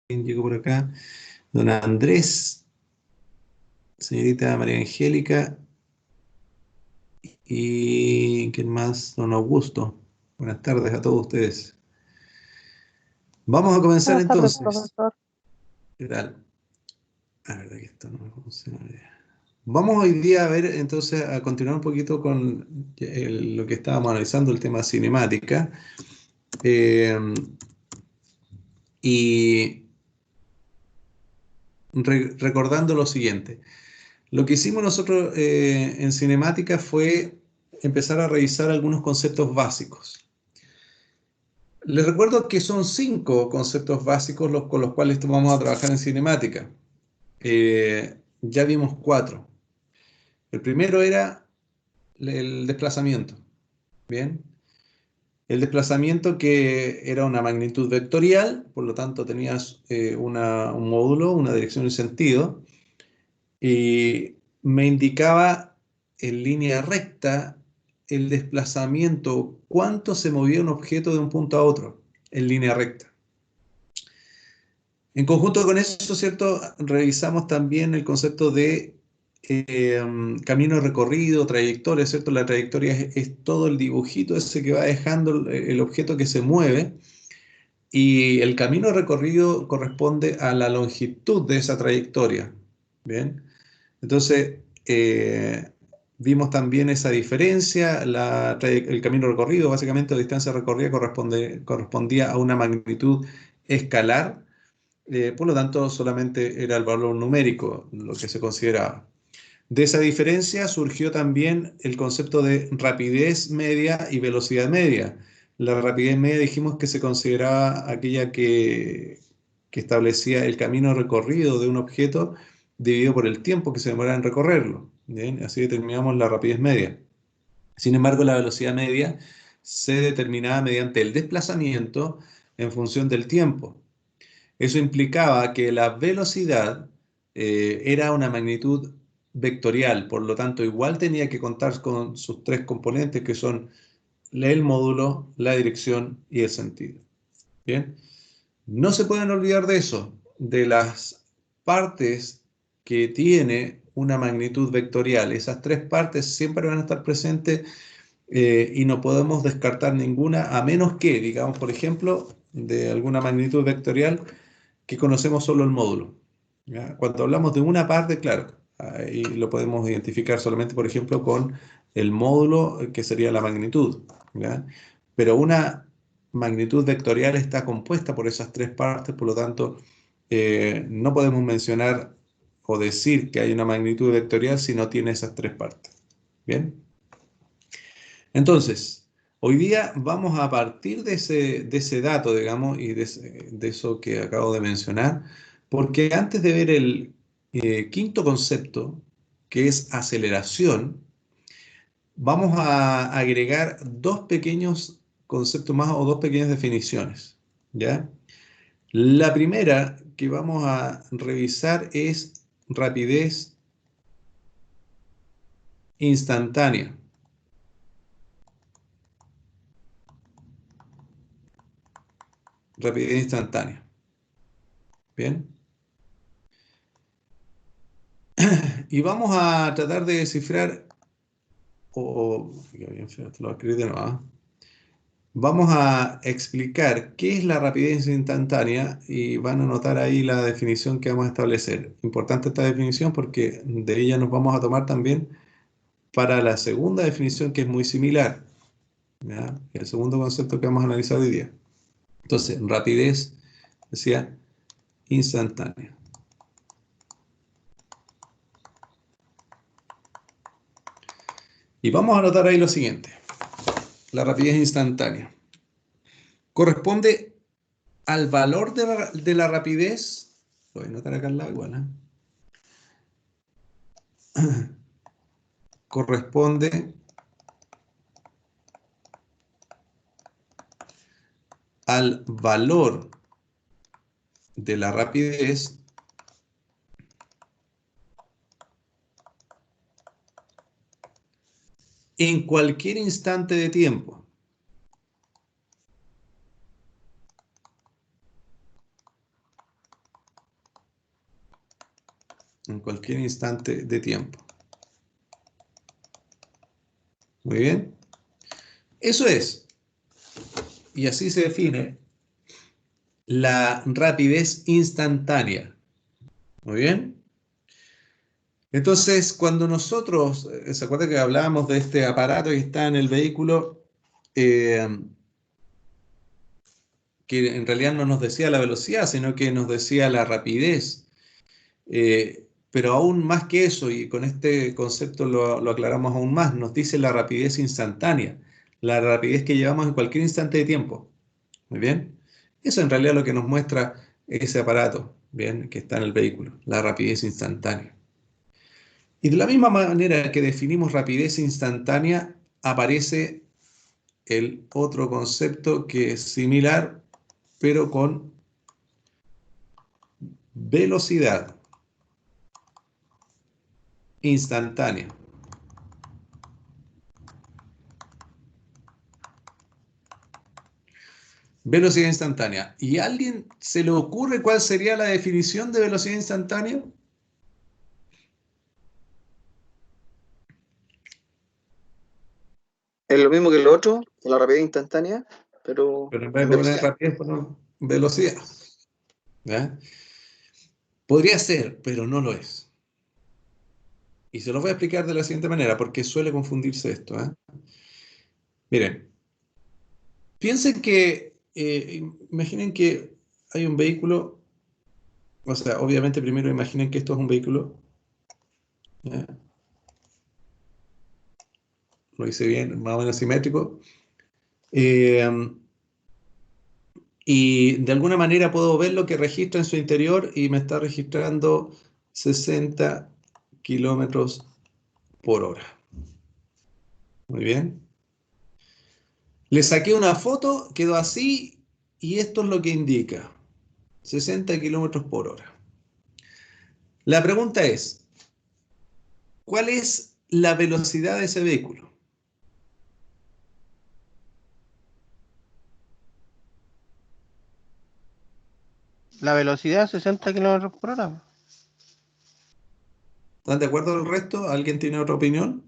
llegó por acá. Don Andrés, señorita María Angélica y ¿quién más? Don Augusto. Buenas tardes a todos ustedes. Vamos a comenzar Buenas tardes, entonces. profesor. ¿Qué tal? La verdad que esto no me funciona bien. Vamos hoy día a ver entonces a continuar un poquito con lo que estábamos analizando, el tema cinemática. Eh, y recordando lo siguiente. Lo que hicimos nosotros en cinemática fue empezar a revisar algunos conceptos básicos. Les recuerdo que son 5 conceptos básicos con los cuales vamos a trabajar en cinemática. Ya vimos 4. El primero era el desplazamiento. Bien. El desplazamiento que era una magnitud vectorial, por lo tanto tenías un módulo, una dirección y sentido, y me indicaba en línea recta el desplazamiento, cuánto se movía un objeto de un punto a otro en línea recta. En conjunto con eso, ¿cierto? Revisamos también el concepto de camino recorrido, trayectoria, ¿cierto? La trayectoria es todo el dibujito ese que va dejando el objeto que se mueve y el camino recorrido corresponde a la longitud de esa trayectoria. ¿Bien? Entonces, vimos también esa diferencia, el camino recorrido, básicamente la distancia recorrida correspondía a una magnitud escalar, por lo tanto solamente era el valor numérico lo que se consideraba. De esa diferencia surgió también el concepto de rapidez media y velocidad media. La rapidez media dijimos que se consideraba aquella que establecía el camino recorrido de un objeto dividido por el tiempo que se demora en recorrerlo. ¿Bien? Así determinamos la rapidez media. Sin embargo, la velocidad media se determinaba mediante el desplazamiento en función del tiempo. Eso implicaba que la velocidad era una magnitud vectorial, por lo tanto, igual tenía que contar con sus 3 componentes que son el módulo, la dirección y el sentido. Bien, no se pueden olvidar de eso, de las partes que tiene una magnitud vectorial. Esas 3 partes siempre van a estar presentes y no podemos descartar ninguna, a menos que, digamos, por ejemplo, de alguna magnitud vectorial que conocemos solo el módulo. ¿Ya? Cuando hablamos de una parte, claro, ahí lo podemos identificar solamente, por ejemplo, con el módulo que sería la magnitud. ¿Ya? Pero una magnitud vectorial está compuesta por esas 3 partes, por lo tanto, no podemos mencionar o decir que hay una magnitud vectorial si no tiene esas 3 partes. ¿Bien? Entonces, hoy día vamos a partir de ese dato, digamos, y de eso que acabo de mencionar, porque antes de ver el quinto concepto, que es aceleración, vamos a agregar 2 pequeños conceptos más o 2 pequeñas definiciones, ¿ya? La primera que vamos a revisar es rapidez instantánea. Rapidez instantánea. Bien. Y vamos a tratar de descifrar, lo escribí de nuevo, ¿ah? Vamos a explicar qué es la rapidez instantánea y van a notar ahí la definición que vamos a establecer. Importante esta definición porque de ella nos vamos a tomar también para la segunda definición que es muy similar, ¿ya? El segundo concepto que vamos a analizar hoy día. Entonces, rapidez, decía, instantánea. Y vamos a notar ahí lo siguiente. La rapidez instantánea corresponde al valor de la rapidez, lo voy a notar acá al lado igual, corresponde al valor de la rapidez en cualquier instante de tiempo. En cualquier instante de tiempo. Muy bien. Eso es, y así se define la rapidez instantánea. Muy bien. Entonces, cuando nosotros, ¿se acuerda que hablábamos de este aparato que está en el vehículo? Que en realidad no nos decía la velocidad, sino que nos decía la rapidez. Pero aún más que eso, y con este concepto lo aclaramos aún más, nos dice la rapidez instantánea, la rapidez que llevamos en cualquier instante de tiempo. Muy bien. Eso en realidad es lo que nos muestra ese aparato, bien, que está en el vehículo, la rapidez instantánea. Y de la misma manera que definimos rapidez instantánea, aparece el otro concepto que es similar, pero con velocidad instantánea. Velocidad instantánea. ¿Y a alguien se le ocurre cuál sería la definición de velocidad instantánea? Es lo mismo que lo otro, la rapidez instantánea, pero Pero en vez en de poner velocidad. rapidez, ponemos velocidad. ¿Ya? Podría ser, pero no lo es. Y se los voy a explicar de la siguiente manera, porque suele confundirse esto. Miren, piensen que, imaginen que hay un vehículo, o sea, obviamente primero imaginen que esto es un vehículo. ¿Ya? Lo hice bien, más o menos simétrico. Eh, y de alguna manera puedo ver lo que registra en su interior y me está registrando 60 kilómetros por hora. Muy bien. Le saqué una foto, quedó así y esto es lo que indica. 60 kilómetros por hora. La pregunta es, ¿cuál es la velocidad de ese vehículo? La velocidad 60 kilómetros por hora. ¿Están de acuerdo el resto? ¿Alguien tiene otra opinión?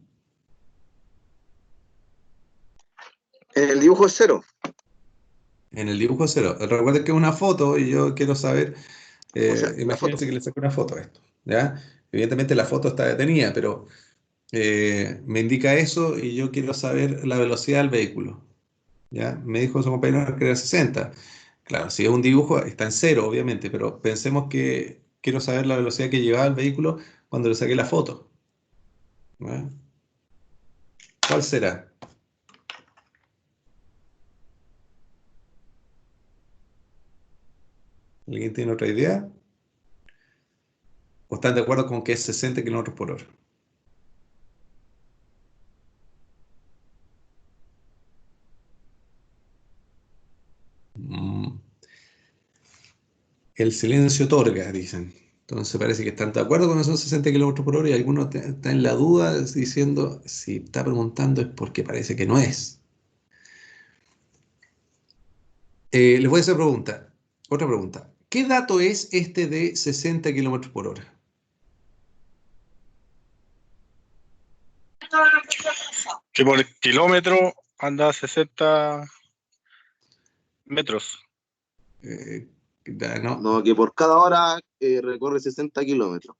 El dibujo es cero. En el dibujo cero. Recuerden que es una foto y yo quiero saber, O sea, la foto. imagínense que le saco una foto a esto, ¿ya? Evidentemente la foto está detenida, pero me indica eso y yo quiero saber la velocidad del vehículo, ¿ya? Me dijo su compañero que era 60. Claro, si es un dibujo está en cero, obviamente, pero pensemos que quiero saber la velocidad que llevaba el vehículo cuando le saqué la foto, ¿ya? ¿Cuál será? ¿Alguien tiene otra idea? ¿O están de acuerdo con que es 60 kilómetros por hora? Mm, El silencio otorga, dicen. Entonces parece que están de acuerdo con esos 60 kilómetros por hora y algunos están en la duda diciendo si está preguntando es porque parece que no es. Les voy a hacer otra pregunta. ¿Qué dato es este de 60 kilómetros por hora? Que por kilómetro anda 60 metros. Eh, no, No, que por cada hora recorre 60 kilómetros.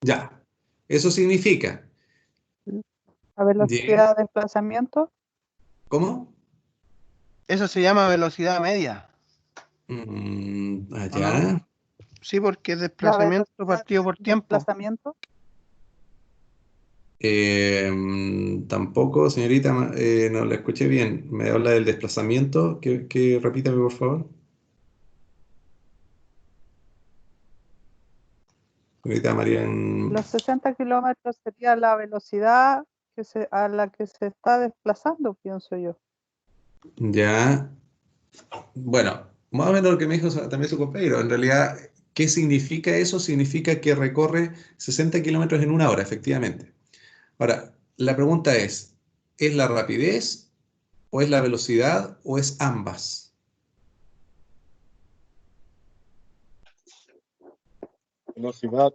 ya. Eso significa, La ¿bien? velocidad de desplazamiento. ¿Cómo? Eso se llama velocidad media, ¿o no? Allá. Sí, porque es La desplazamiento velocidad partido por de tiempo. desplazamiento. Tampoco, señorita, no la escuché bien. Me habla del desplazamiento. Que repítame, por favor. Señorita María. Los 60 kilómetros sería la velocidad a la que se está desplazando, pienso yo. Ya. Bueno, más o menos lo que me dijo también su compañero. En realidad, ¿qué significa eso? Significa que recorre 60 kilómetros en una hora, efectivamente. Ahora, la pregunta ¿es la rapidez o es la velocidad o es ambas? Velocidad.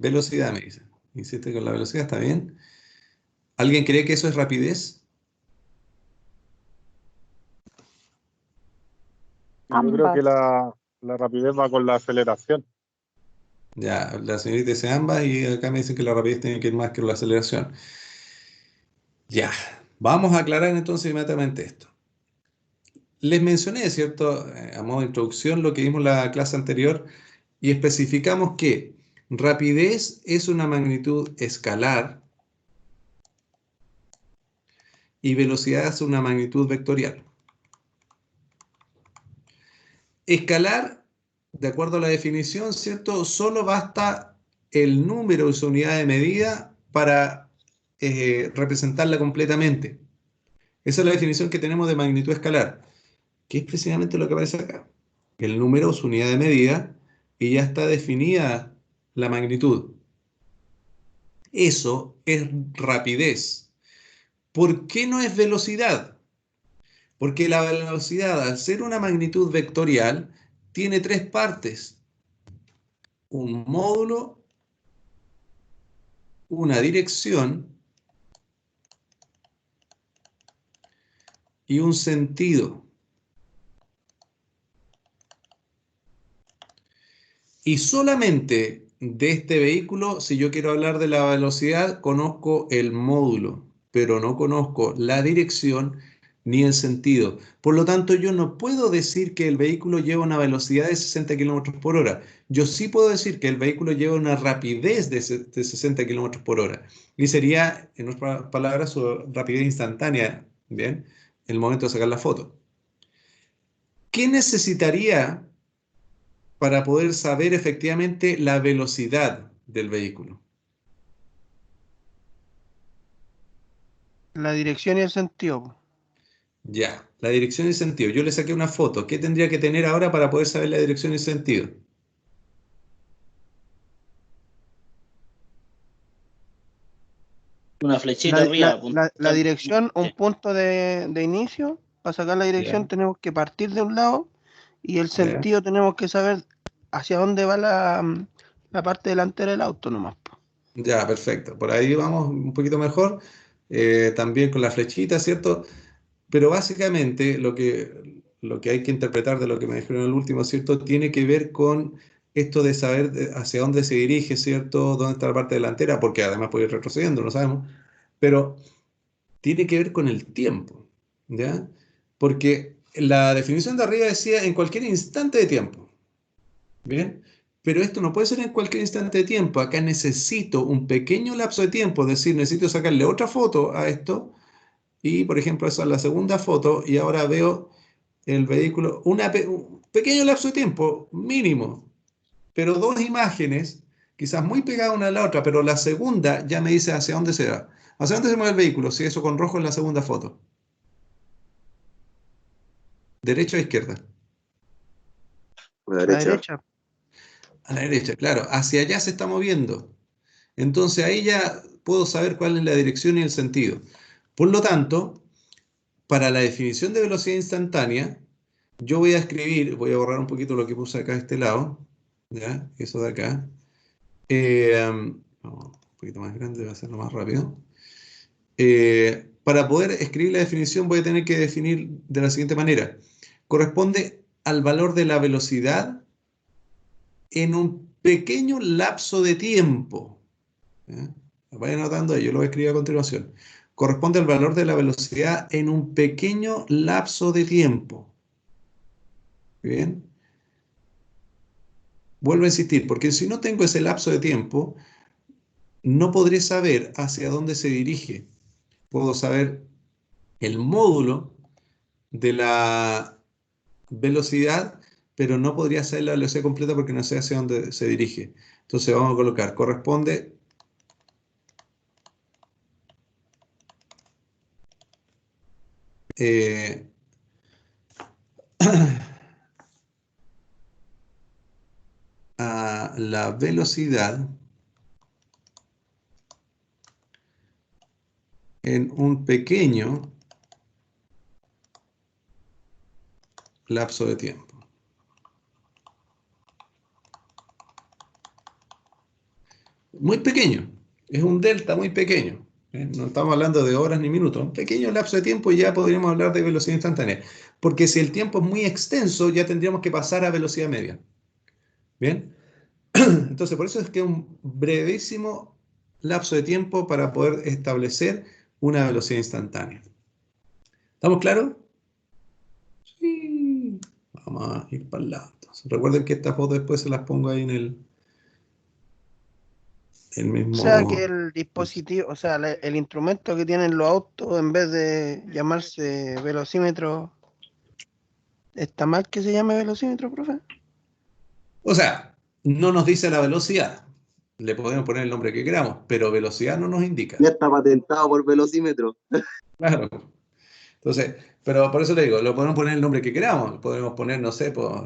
Velocidad, me dice. Insiste con la velocidad, ¿está bien? ¿Alguien cree que eso es rapidez? Yo creo que Ambas. la rapidez va con la aceleración. Ya, la señorita dice ambas y acá me dicen que la rapidez tiene que ir más que la aceleración. Ya, vamos a aclarar entonces inmediatamente esto. Les mencioné, ¿cierto? A modo de introducción, lo que vimos en la clase anterior y especificamos que rapidez es una magnitud escalar y velocidad es una magnitud vectorial. Escalar, de acuerdo a la definición, ¿cierto? Solo basta el número de su unidad de medida para representarla completamente. Esa es la definición que tenemos de magnitud escalar, que es precisamente lo que aparece acá. El número es su unidad de medida y ya está definida la magnitud. Eso es rapidez. ¿Por qué no es velocidad? Porque la velocidad, al ser una magnitud vectorial, tiene tres partes: un módulo, una dirección y un sentido. Y solamente de este vehículo, si yo quiero hablar de la velocidad, conozco el módulo, pero no conozco la dirección ni el sentido. Por lo tanto, yo no puedo decir que el vehículo lleva una velocidad de 60 kilómetros por hora. Yo sí puedo decir que el vehículo lleva una rapidez de 60 kilómetros por hora. Y sería, en otras palabras, su rapidez instantánea, ¿bien? En el momento de sacar la foto. ¿Qué necesitaría para poder saber efectivamente la velocidad del vehículo? La dirección y el sentido, po. Ya, la dirección y sentido. Yo le saqué una foto. ¿Qué tendría que tener ahora para poder saber la dirección y sentido? Una flechita arriba, La dirección, un punto de inicio. Para sacar la dirección Ya, tenemos que partir de un lado y el ya, sentido tenemos que saber hacia dónde va la parte delantera del auto nomás, po. ya, perfecto. Por ahí vamos un poquito mejor. También con la flechita, ¿cierto? Pero básicamente lo que hay que interpretar de lo que me dijeron en el último, ¿cierto? Tiene que ver con esto de saber hacia dónde se dirige, ¿cierto? ¿Dónde está la parte delantera? Porque además puede ir retrocediendo, no sabemos. Pero tiene que ver con el tiempo, ¿ya? Porque la definición de arriba decía en cualquier instante de tiempo, ¿bien? Pero esto no puede ser en cualquier instante de tiempo. Acá necesito un pequeño lapso de tiempo, es decir, necesito sacarle otra foto a esto y, por ejemplo, esa es la segunda foto y ahora veo el vehículo, un pequeño lapso de tiempo mínimo, pero dos imágenes, quizás muy pegadas una a la otra, pero la segunda ya me dice hacia dónde se va. ¿Hacia dónde se mueve el vehículo? Si eso con rojo es la segunda foto. ¿Derecha o izquierda? a la A la derecha. derecha. A la derecha, claro. Hacia allá se está moviendo. Entonces ahí ya puedo saber cuál es la dirección y el sentido. Por lo tanto, para la definición de velocidad instantánea, yo voy a escribir, voy a borrar un poquito lo que puse acá a este lado, ¿ya? Eso de acá. Un poquito más grande, va a hacerlo más rápido. Para poder escribir la definición voy a tener que definir de la siguiente manera. Corresponde al valor de la velocidad en un pequeño lapso de tiempo. ¿Ya? Vayan anotando ahí, yo lo voy a escribir a continuación. Corresponde al valor de la velocidad en un pequeño lapso de tiempo. Bien. Vuelvo a insistir, porque si no tengo ese lapso de tiempo, no podré saber hacia dónde se dirige. Puedo saber el módulo de la velocidad, pero no podría saber la velocidad completa porque no sé hacia dónde se dirige. Entonces vamos a colocar, corresponde eh, a la velocidad en un pequeño lapso de tiempo. Muy pequeño, es un delta muy pequeño. No estamos hablando de horas ni minutos, un pequeño lapso de tiempo y ya podríamos hablar de velocidad instantánea. Porque si el tiempo es muy extenso, ya tendríamos que pasar a velocidad media. ¿Bien? Entonces, por eso es que es un brevísimo lapso de tiempo para poder establecer una velocidad instantánea. ¿Estamos claros? Sí. Vamos a ir para el lado. Entonces, recuerden que estas fotos después se las pongo ahí en el O sea que mismo... el dispositivo, o sea, el instrumento que tienen los autos, en vez de llamarse velocímetro, ¿está mal que se llame velocímetro, profe? O sea, no nos dice la velocidad. Le podemos poner el nombre que queramos, pero velocidad no nos indica. Ya está patentado por velocímetro. Claro. Entonces, pero por eso le digo, lo podemos poner el nombre que queramos. Podemos poner, no sé, pues,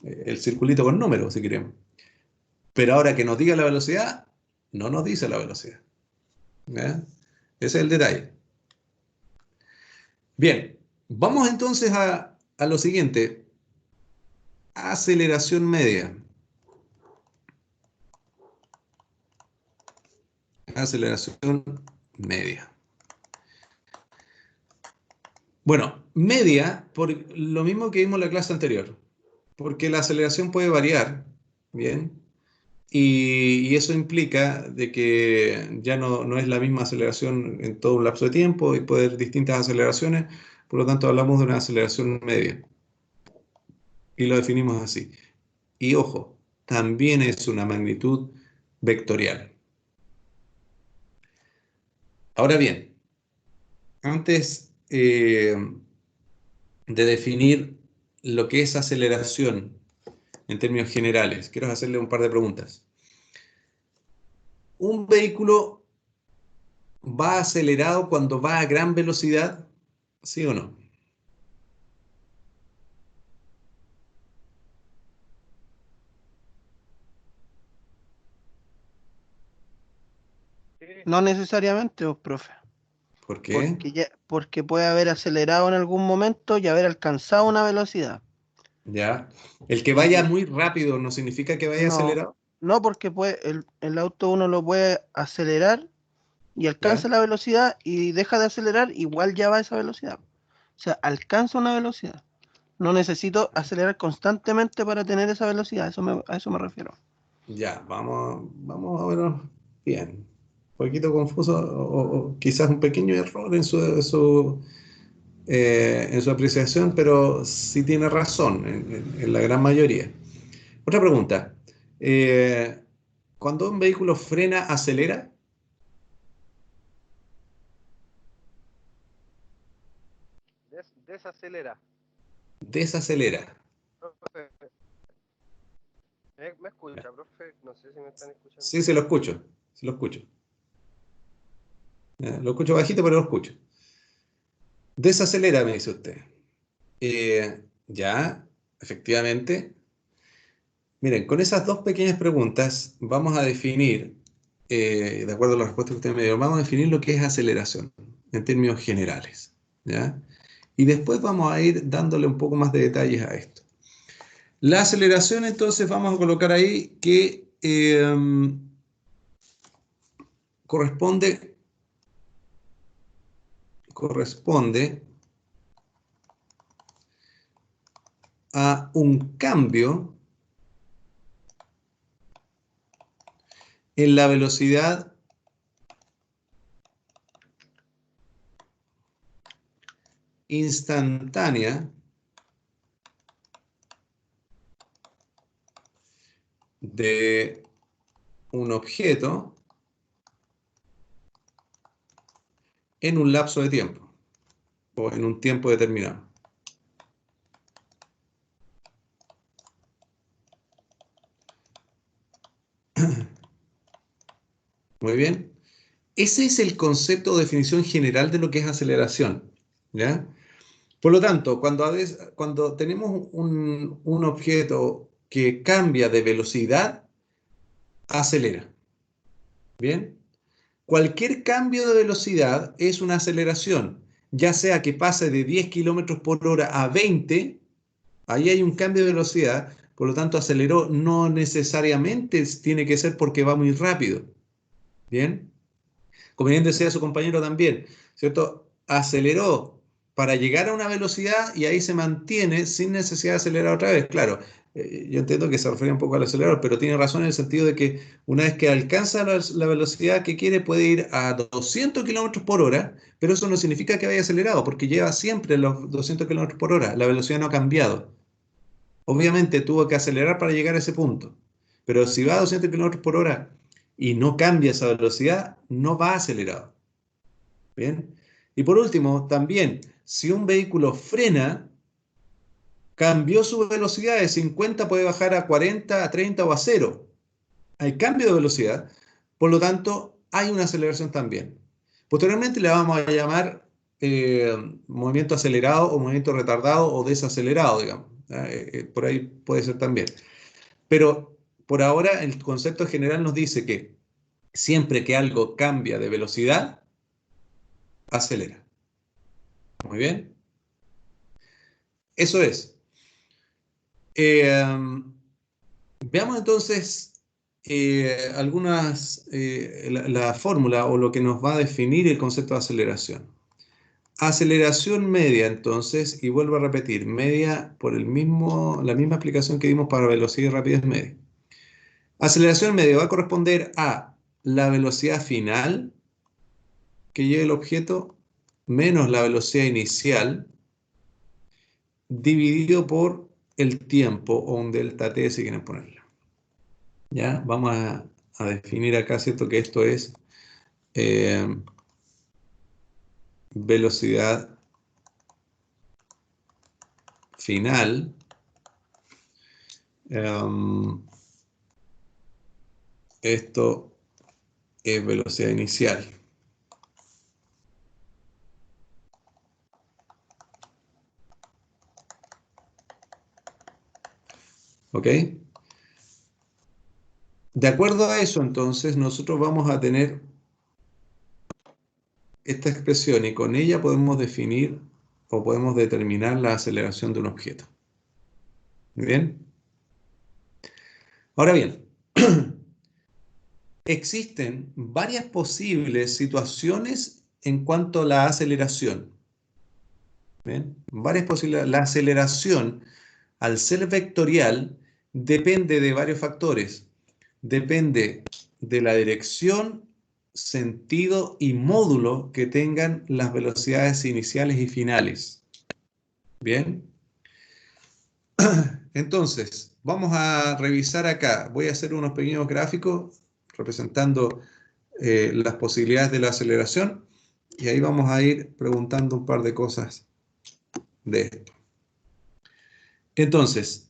el circulito con números, si queremos. Pero ahora que nos diga la velocidad, no nos dice la velocidad. ¿Ya? Ese es el detalle. Bien, vamos entonces a lo siguiente. Aceleración media. Aceleración media. Bueno, media, por lo mismo que vimos en la clase anterior, porque la aceleración puede variar, ¿bien? Y eso implica de que ya no es la misma aceleración en todo un lapso de tiempo y puede haber distintas aceleraciones, por lo tanto hablamos de una aceleración media y lo definimos así. Y ojo, también es una magnitud vectorial. Ahora bien, antes de definir lo que es aceleración en términos generales, quiero hacerle un par de preguntas. ¿Un vehículo va acelerado cuando va a gran velocidad? ¿Sí o no? No necesariamente, pues, profe, ¿Por qué? porque puede haber acelerado en algún momento y haber alcanzado una velocidad. ¿Ya? El que vaya Y muy rápido no significa que vaya no, acelerado. no porque el auto uno lo puede acelerar y ¿Ya? alcanza la velocidad y deja de acelerar, igual ya va a esa velocidad. O sea, alcanza una velocidad. No necesito acelerar constantemente para tener esa velocidad, a eso me refiero. Ya, vamos a verlo bien. Un poquito confuso o quizás un pequeño error en su apreciación, pero sí tiene razón en la gran mayoría. Otra pregunta. Eh, ¿Cuando un vehículo frena, acelera? Desacelera. Desacelera. Profe, ¿me escucha, profe? No sé si me están escuchando. Sí, se lo escucho. Se lo escucho. Lo escucho bajito, pero lo escucho. Desacelera, me dice usted. Ya, efectivamente. Miren, con esas dos pequeñas preguntas vamos a definir, de acuerdo a la respuesta que usted me dio, vamos a definir lo que es aceleración en términos generales. ¿Ya? Y después vamos a ir dándole un poco más de detalles a esto. La aceleración, entonces, vamos a colocar ahí que corresponde a un cambio en la velocidad instantánea de un objeto en un lapso de tiempo o en un tiempo determinado. Muy bien. Ese es el concepto o definición general de lo que es aceleración. ¿Ya? Por lo tanto, cuando tenemos un objeto que cambia de velocidad, acelera. ¿Bien? Cualquier cambio de velocidad es una aceleración, ya sea que pase de 10 kilómetros por hora a 20, ahí hay un cambio de velocidad, por lo tanto aceleró. No necesariamente tiene que ser porque va muy rápido. ¿Bien? Como bien decía su compañero también, ¿cierto? Aceleró para llegar a una velocidad y ahí se mantiene sin necesidad de acelerar otra vez. Claro, yo entiendo que se refiere un poco al acelerador, pero tiene razón en el sentido de que una vez que alcanza la velocidad que quiere puede ir a 200 kilómetros por hora, pero eso no significa que vaya acelerado, porque lleva siempre los 200 kilómetros por hora. La velocidad no ha cambiado. Obviamente tuvo que acelerar para llegar a ese punto, pero si va a 200 kilómetros por hora y no cambia esa velocidad, no va acelerado. ¿Bien? Y por último, también, si un vehículo frena, cambió su velocidad de 50, puede bajar a 40, a 30 o a 0. Hay cambio de velocidad, por lo tanto, hay una aceleración también. Posteriormente le vamos a llamar movimiento acelerado o movimiento retardado o desacelerado, digamos. Por ahí puede ser también. Pero por ahora el concepto general nos dice que siempre que algo cambia de velocidad, acelera. Muy bien. Eso es. Veamos entonces la fórmula o lo que nos va a definir el concepto de aceleración. Aceleración media, entonces, y vuelvo a repetir, media por la misma explicación que dimos para velocidad y rapidez media. Aceleración media va a corresponder a la velocidad final que lleva el objeto menos la velocidad inicial dividido por el tiempo o un delta t si quieren ponerlo. ¿Ya? Vamos a definir acá, ¿cierto? Que esto es velocidad final esto es velocidad inicial. ¿Ok? De acuerdo a eso, entonces, nosotros vamos a tener esta expresión y con ella podemos definir o podemos determinar la aceleración de un objeto. ¿Bien? Ahora bien, existen varias posibles situaciones en cuanto a la aceleración. ¿Bien? Varias posibilidades. La aceleración, al ser vectorial, depende de varios factores. Depende de la dirección, sentido y módulo que tengan las velocidades iniciales y finales. ¿Bien? Entonces, vamos a revisar acá. Voy a hacer unos pequeños gráficos representando las posibilidades de la aceleración y ahí vamos a ir preguntando un par de cosas de esto. Entonces,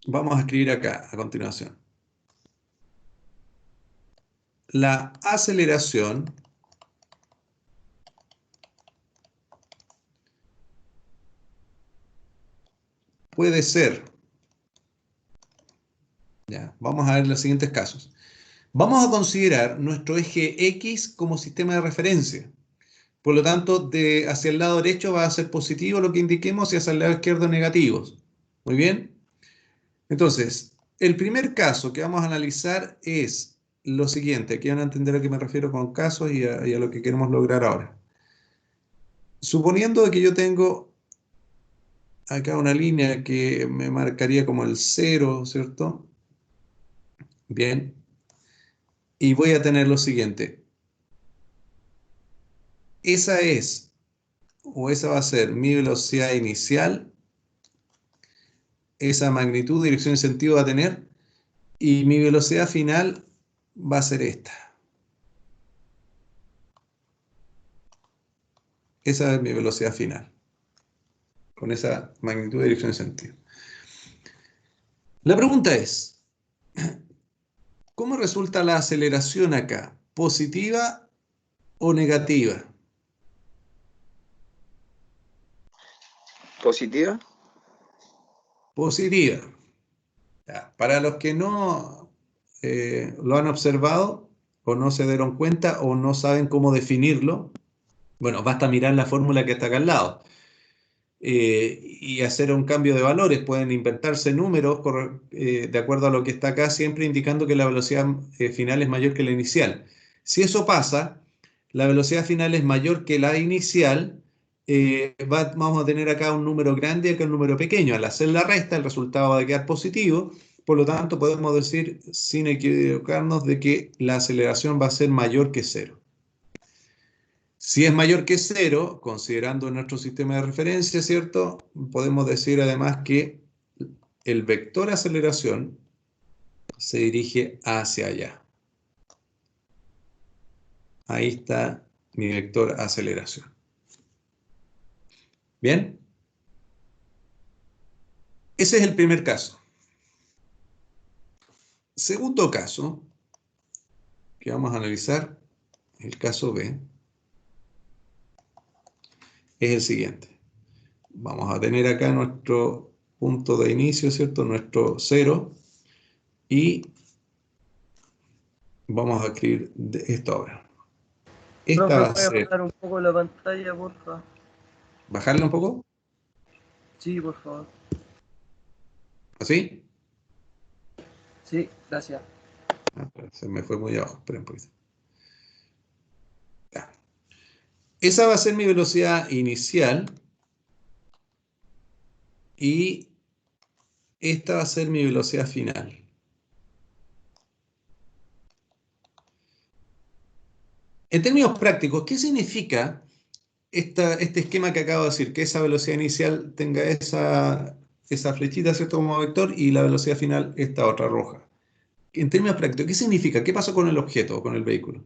vamos a escribir acá a continuación. La aceleración puede ser, ya, vamos a ver los siguientes casos. Vamos a considerar nuestro eje X como sistema de referencia. Por lo tanto, hacia el lado derecho va a ser positivo lo que indiquemos y hacia el lado izquierdo negativos. Muy bien. Entonces, el primer caso que vamos a analizar es lo siguiente. Aquí van a entender a qué me refiero con casos y a lo que queremos lograr ahora. Suponiendo que yo tengo acá una línea que me marcaría como el 0, ¿cierto? Bien. Y voy a tener lo siguiente. Esa va a ser mi velocidad inicial. Esa magnitud, dirección y sentido va a tener. Y mi velocidad final va a ser esta. Esa es mi velocidad final. Con esa magnitud, dirección y sentido. La pregunta es, ¿cómo resulta la aceleración acá? ¿Positiva o negativa? ¿Positiva? Positiva. Ya, para los que no lo han observado o no se dieron cuenta o no saben cómo definirlo, bueno, basta mirar la fórmula que está acá al lado. y hacer un cambio de valores. Pueden inventarse números de acuerdo a lo que está acá, siempre indicando que la velocidad final es mayor que la inicial. Si eso pasa, la velocidad final es mayor que la inicial, vamos a tener acá un número grande y acá un número pequeño. Al hacer la resta, el resultado va a quedar positivo. Por lo tanto, podemos decir, sin equivocarnos, de que la aceleración va a ser mayor que cero. Si es mayor que cero, considerando nuestro sistema de referencia, ¿cierto? Podemos decir además que el vector aceleración se dirige hacia allá. Ahí está mi vector aceleración. ¿Bien? Ese es el primer caso. Segundo caso que vamos a analizar, el caso B, es el siguiente. Vamos a tener acá nuestro punto de inicio, ¿cierto? Nuestro cero. Y vamos a escribir esto ahora. Esta Profe, va a ¿puede ser... bajar un poco la pantalla, porfa? ¿Bajarle un poco? Sí, por favor. ¿Así? Sí, gracias. Ah, se me fue muy abajo. Esperen un poquito. Ya. Esa va a ser mi velocidad inicial. Y esta va a ser mi velocidad final. En términos prácticos, ¿qué significa este esquema que acabo de decir? Que esa velocidad inicial tenga esa flechita, ¿cierto? Como vector y la velocidad final esta otra roja. En términos prácticos, ¿qué significa? ¿Qué pasó con el objeto o con el vehículo?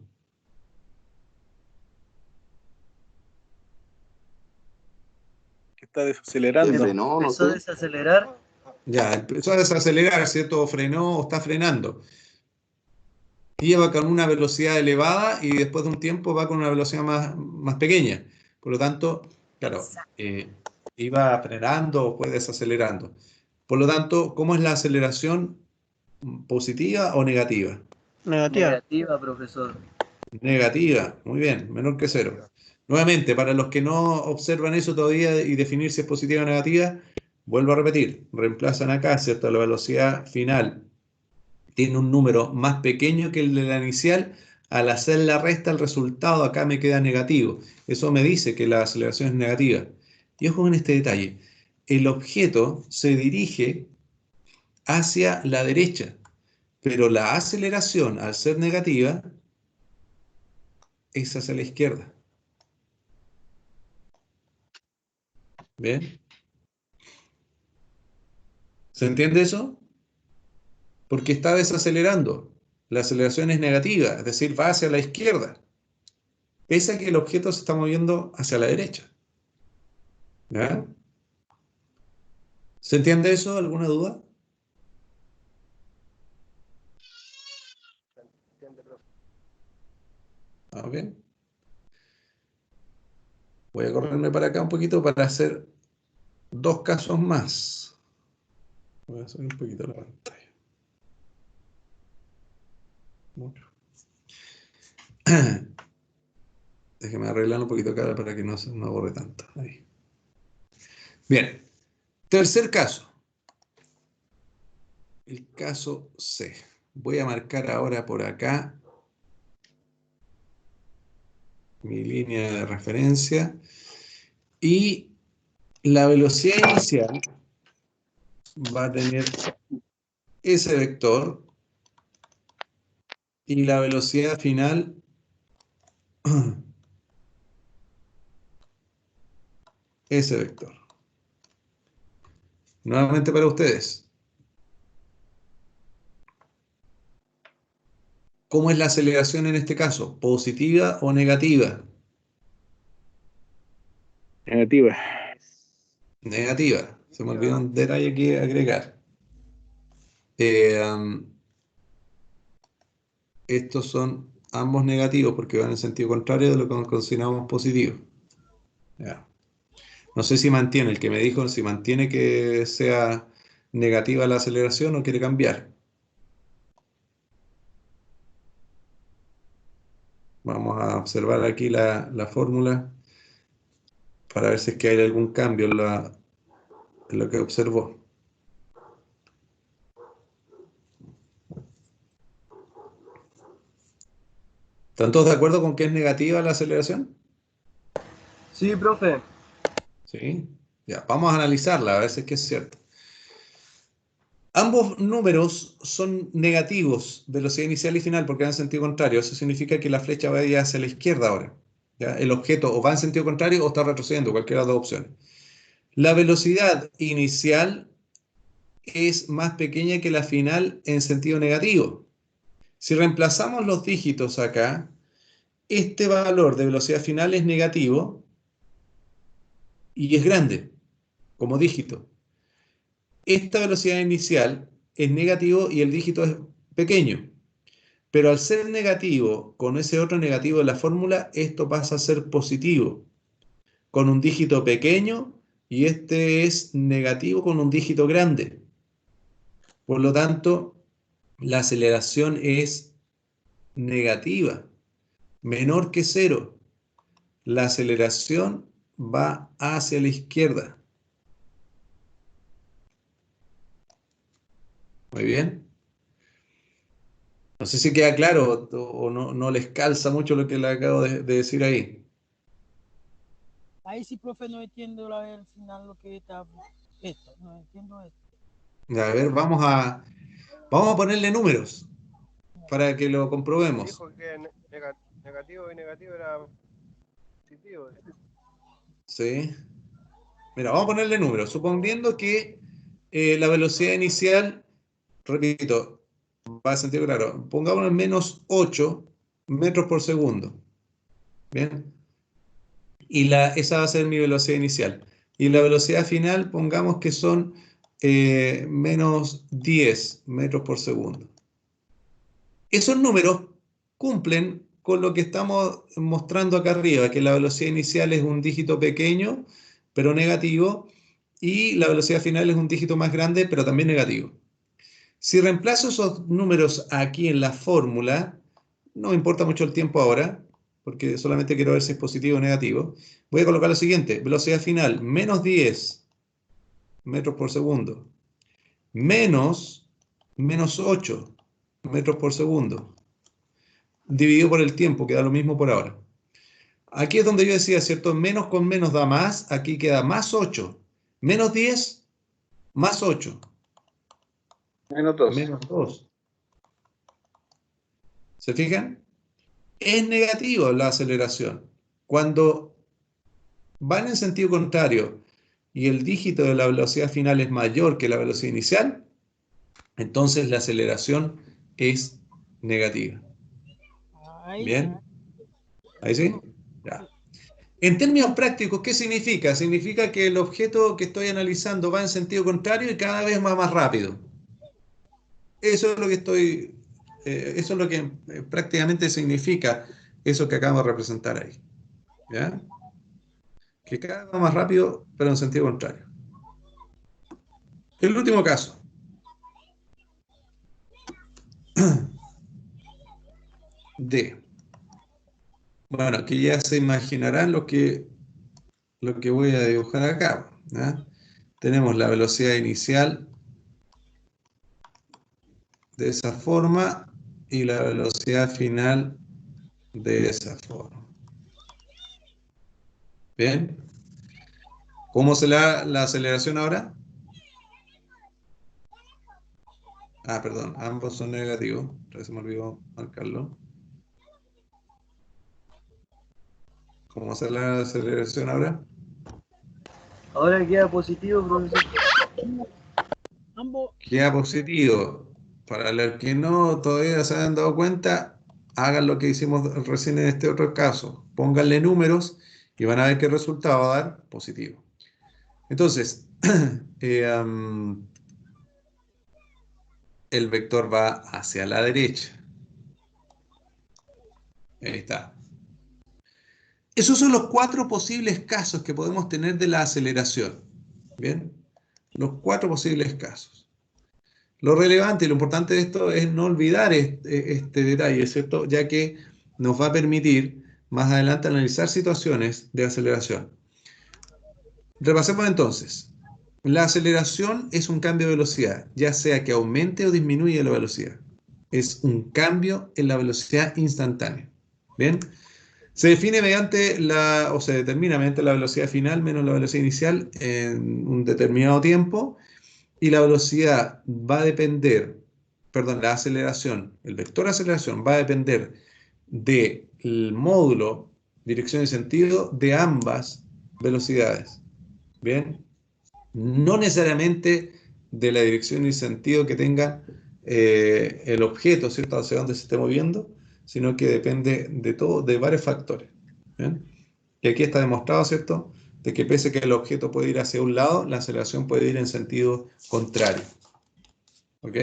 Que está Se desacelerando. frenó, no Empezó a sé. desacelerar. Ya, empezó a desacelerar, ¿cierto? O frenó o está frenando. Lleva con una velocidad elevada y después de un tiempo va con una velocidad más pequeña. Por lo tanto, claro, iba frenando o fue desacelerando. Por lo tanto, ¿cómo es la aceleración? ¿Positiva o negativa? Negativa. Negativa, profesor. Negativa, muy bien, menor que cero. Nuevamente, para los que no observan eso todavía y definir si es positiva o negativa, vuelvo a repetir, reemplazan acá, ¿cierto? La velocidad final tiene un número más pequeño que el de la inicial. Al hacer la resta, el resultado acá me queda negativo. Eso me dice que la aceleración es negativa. Y ojo con este detalle. El objeto se dirige hacia la derecha, pero la aceleración, al ser negativa, es hacia la izquierda. ¿Bien? ¿Se entiende eso? Porque está desacelerando. La aceleración es negativa, es decir, va hacia la izquierda, pese a que el objeto se está moviendo hacia la derecha. ¿Ya? ¿Se entiende eso? ¿Alguna duda? Bien. Voy a correrme para acá un poquito para hacer dos casos más. Voy a subir un poquito la pantalla. Mucho. Déjeme arreglar un poquito acá para que no se me borre tanto. Ahí. Bien. Tercer caso. El caso C. Voy a marcar ahora por acá mi línea de referencia y la velocidad inicial va a tener ese vector y la velocidad final ese vector. Nuevamente para ustedes. ¿Cómo es la aceleración en este caso? ¿Positiva o negativa? Negativa. Negativa. Se me olvidó un detalle que agregar. Eh, um, Estos son ambos negativos porque van en sentido contrario de lo que consideramos positivo. Ya. No sé si mantiene, el que me dijo si mantiene que sea negativa la aceleración o quiere cambiar. Vamos a observar aquí la fórmula. para ver si es que hay algún cambio en lo que observó. ¿Están todos de acuerdo con que es negativa la aceleración? Sí, profe. Sí. Ya, vamos a analizarla, a ver si es que es cierto. Ambos números son negativos, velocidad inicial y final, porque van en sentido contrario. Eso significa que la flecha va a ir hacia la izquierda ahora. ¿Ya? El objeto o va en sentido contrario o está retrocediendo, cualquiera de las dos opciones. La velocidad inicial es más pequeña que la final en sentido negativo. Si reemplazamos los dígitos acá, este valor de velocidad final es negativo y es grande, como dígito. Esta velocidad inicial es negativo y el dígito es pequeño. Pero al ser negativo, con ese otro negativo de la fórmula, esto pasa a ser positivo, con un dígito pequeño, y este es negativo con un dígito grande. Por lo tanto, la aceleración es negativa, menor que cero. La aceleración va hacia la izquierda. Muy bien. No sé si queda claro o no les calza mucho lo que le acabo de decir ahí. Ahí sí, profe, no entiendo al final lo que está esto, no entiendo esto. A ver, vamos a ponerle números para que lo comprobemos. Dijo que negativo y negativo era positivo. Sí. Mira, vamos a ponerle números. Suponiendo que la velocidad inicial, repito, va a sentido claro, pongamos en menos 8 metros por segundo. Bien. Y esa va a ser mi velocidad inicial. Y la velocidad final, pongamos que son menos 10 metros por segundo. Esos números cumplen con lo que estamos mostrando acá arriba, que la velocidad inicial es un dígito pequeño, pero negativo, y la velocidad final es un dígito más grande, pero también negativo. Si reemplazo esos números aquí en la fórmula, no me importa mucho el tiempo ahora, porque solamente quiero ver si es positivo o negativo. Voy a colocar lo siguiente: velocidad final, menos 10 metros por segundo, menos 8 metros por segundo, dividido por el tiempo, que da lo mismo por ahora. Aquí es donde yo decía, ¿cierto? Menos con menos da más, aquí queda más 8, menos 10, más 8, Menos 2. menos 2. ¿Se fijan? Es negativo la aceleración. Cuando van en sentido contrario y el dígito de la velocidad final es mayor que la velocidad inicial, entonces la aceleración es negativa. Ahí ¿Bien? ¿Ahí sí? Ya. En términos prácticos, ¿qué significa? Significa que el objeto que estoy analizando va en sentido contrario y cada vez va más rápido. Eso es lo que eso es lo que prácticamente significa eso que acabamos de representar ahí. ¿Ya? Que cada vez va más rápido, pero en sentido contrario. El último caso. D. Bueno, aquí ya se imaginarán lo que voy a dibujar acá. ¿Ya? Tenemos la velocidad inicial de esa forma y la velocidad final de esa forma. Bien. ¿Cómo se da la aceleración ahora? Ah, perdón, ambos son negativos. Se me olvidó marcarlo. ¿Cómo se da la aceleración ahora? Ahora queda positivo, profesor. ambos. Queda positivo. Para los que no todavía se han dado cuenta, hagan lo que hicimos recién en este otro caso. Pónganle números y van a ver qué resultado va a dar positivo. Entonces, el vector va hacia la derecha. Ahí está. Esos son los 4 posibles casos que podemos tener de la aceleración. ¿Bien? Los 4 posibles casos. Lo relevante y lo importante de esto es no olvidar este detalle, ¿cierto? Ya que nos va a permitir más adelante analizar situaciones de aceleración. Repasemos entonces. La aceleración es un cambio de velocidad, ya sea que aumente o disminuya la velocidad. Es un cambio en la velocidad instantánea. ¿Bien? Se define o se determina mediante la velocidad final menos la velocidad inicial en un determinado tiempo, y la velocidad va a depender, perdón, la aceleración, el vector de aceleración va a depender del módulo dirección y sentido de ambas velocidades. ¿Bien? No necesariamente de la dirección y sentido que tenga el objeto, ¿cierto?, hacia dónde se esté moviendo, sino que depende de todo, de varios factores. ¿Bien? Y aquí está demostrado, ¿cierto?, de que pese a que el objeto puede ir hacia un lado, la aceleración puede ir en sentido contrario. ¿Ok?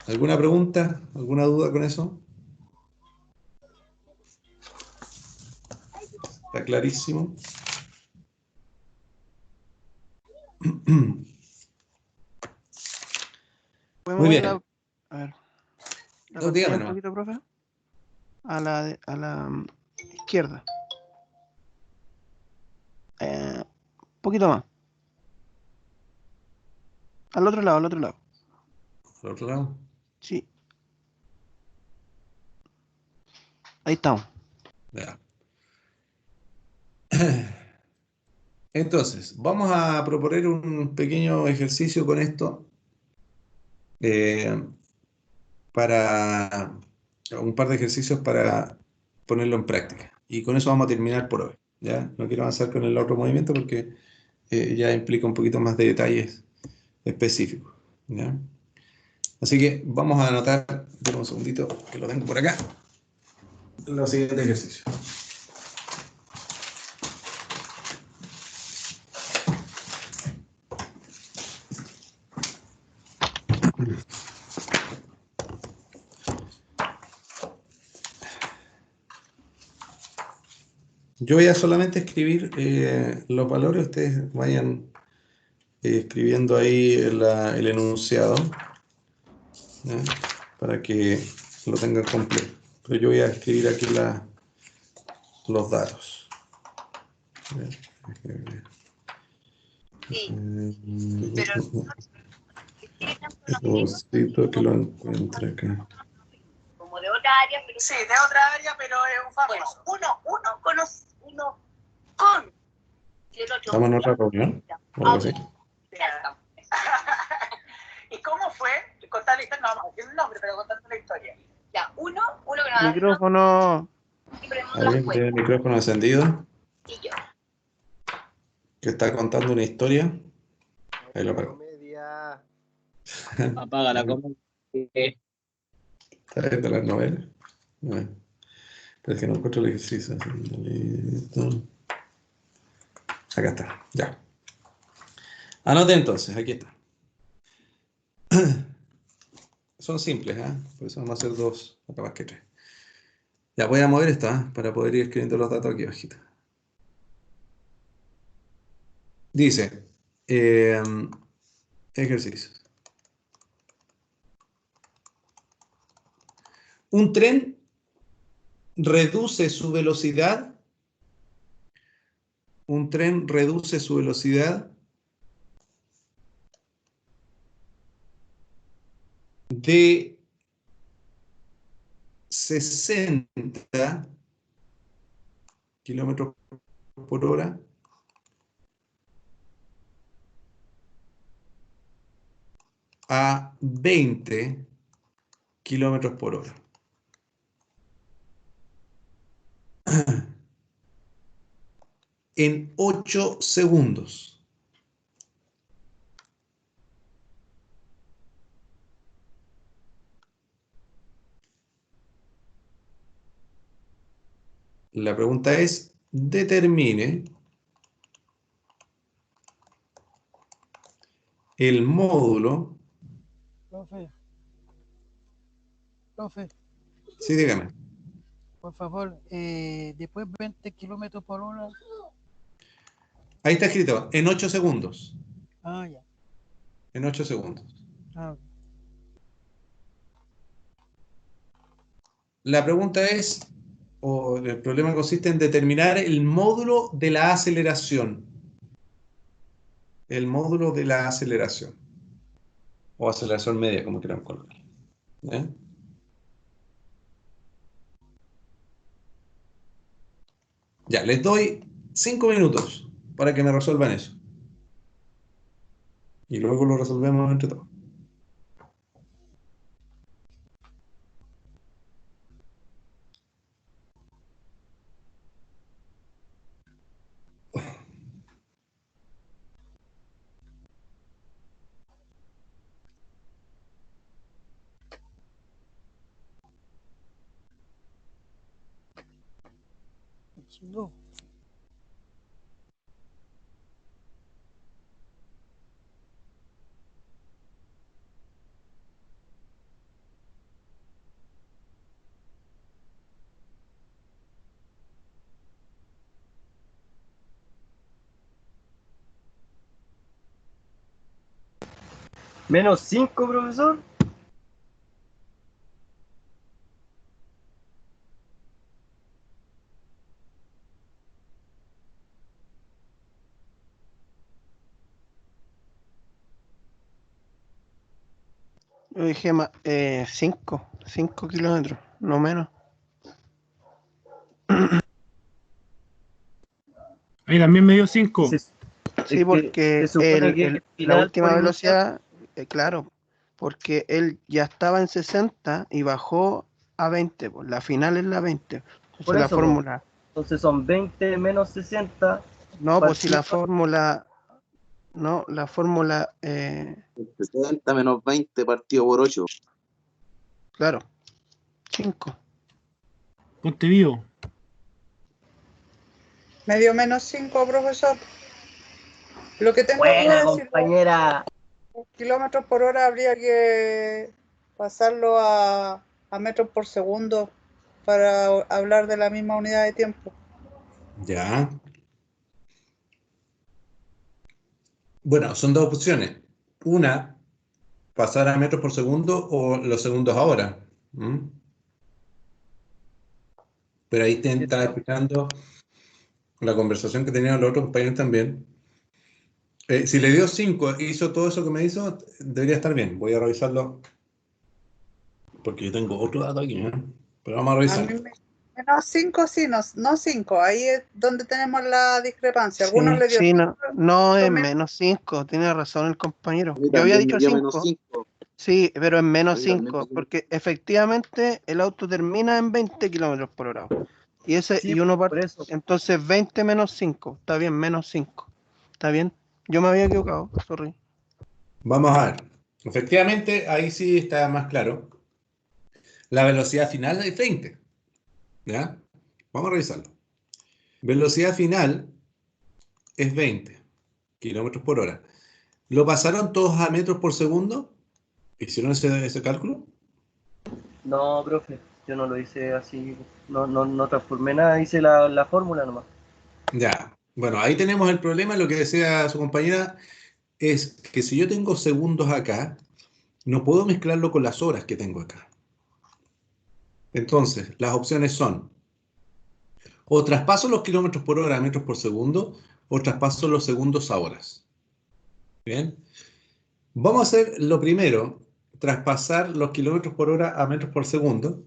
¿Alguna pregunta? ¿Alguna duda con eso? ¿Está clarísimo? ¿Podemos Muy ver bien. a ver, la No, pantalla dígame un nomás. poquito, profe? A la izquierda. Un poquito más. Al otro lado, al otro lado. ¿Al otro lado? Sí. Ahí estamos. Ya. Entonces, vamos a proponer un pequeño ejercicio con esto para un par de ejercicios para ponerlo en práctica. Y con eso vamos a terminar por hoy. ¿Ya? No quiero avanzar con el otro movimiento porque ya implica un poquito más de detalles específicos. ¿Ya? Así que vamos a anotar, dame un segundito que lo tengo por acá, los siguientes ejercicios. Yo voy a solamente escribir los valores, ustedes vayan escribiendo ahí el enunciado, ¿ya? Para que lo tengan completo. Pero yo voy a escribir aquí los datos. Necesito que lo encuentre acá. Como de otra área, pero sí, de otra área, pero es un famoso. Bueno, uno con y el otro. ¿Estamos en otra reunión? O algo así. ¿Y cómo fue? Contar la historia, no vamos a decir el nombre, pero contando la historia. Ya, uno que nos da Micrófono. ¿Alguien tiene el micrófono encendido? y yo. Que está contando una historia. Ahí lo apago. Comedia. Apaga la comedia. ¿Está viendo las novelas? Bueno, pero es que no encuentro el ejercicio. Acá está, ya. Anote entonces, aquí está. Son simples, ¿eh? Por eso vamos a hacer dos, o capaz que tres. Ya voy a mover esta para poder ir escribiendo los datos aquí abajito. Dice, ejercicios. Un tren reduce su velocidad. Un tren reduce su velocidad de 60 kilómetros por hora a 20 kilómetros por hora. En 8 segundos. La pregunta es, determine el módulo. Profe, Sí, dígame. por favor, después 20 kilómetros por hora. Ahí está escrito, en 8 segundos. Ah, ya. En 8 segundos. Ah, La pregunta es, o el problema consiste en determinar el módulo de la aceleración. el módulo de la aceleración. O aceleración media, como quieran colocar. ¿Eh? Ya, les doy 5 minutos para que me resuelvan eso. Y luego lo resolvemos entre todos. No. Menos 5, profesor. Yo dije 5 kilómetros, no menos. Ahí también me dio 5. Se- Sí, que porque se supone que el la final última por velocidad, claro, porque él ya estaba en 60 y bajó a 20, pues, la final es la 20. Entonces Por la eso, fórmula, Entonces son 20 menos 60. no, pues si la partido- fórmula, no, la fórmula, 60 menos 20 partido por 8. claro, 5. Ponte vivo. Medio menos 5, profesor. Lo que tengo Buena, duda es si compañera. los kilómetros por hora habría que pasarlo a metros por segundo para hablar de la misma unidad de tiempo. Ya. Bueno, son dos opciones. Una, pasar a metros por segundo o los segundos ahora. ¿Mm? Pero ahí te está explicando la conversación que tenían los otros compañeros también. Si le dio 5, hizo todo eso que me hizo, debería estar bien. Voy a revisarlo porque yo tengo otro dato aquí, ¿eh? Pero vamos a A revisarlo. mí menos 5, sí, no 5. Ahí es donde tenemos la discrepancia. Algunos le dio Sí, 5. no es menos 5, tiene razón el compañero. A mí Yo había también me dicho dio menos 5. 5. Sí, pero es menos A mí también 5, me dio- porque efectivamente el auto termina en 20 kilómetros por hora. Y Sí, uno por parte, eso. entonces 20 menos 5, está bien, menos 5. ¿Está bien? Yo me había equivocado, sorry. Vamos a ver. Efectivamente, ahí sí está más claro. La velocidad final es 20. ¿Ya? Vamos a revisarlo. Velocidad final es 20 kilómetros por hora. ¿Lo pasaron todos a metros por segundo? ¿Hicieron ese cálculo? No, profe, yo no lo hice así. No transformé nada, hice la fórmula nomás. Ya. Bueno, ahí tenemos el problema. Lo que decía su compañera es que si yo tengo segundos acá, no puedo mezclarlo con las horas que tengo acá. Entonces, las opciones son: o traspaso los kilómetros por hora a metros por segundo, o traspaso los segundos a horas. Bien. Vamos a hacer lo primero, traspasar los kilómetros por hora a metros por segundo.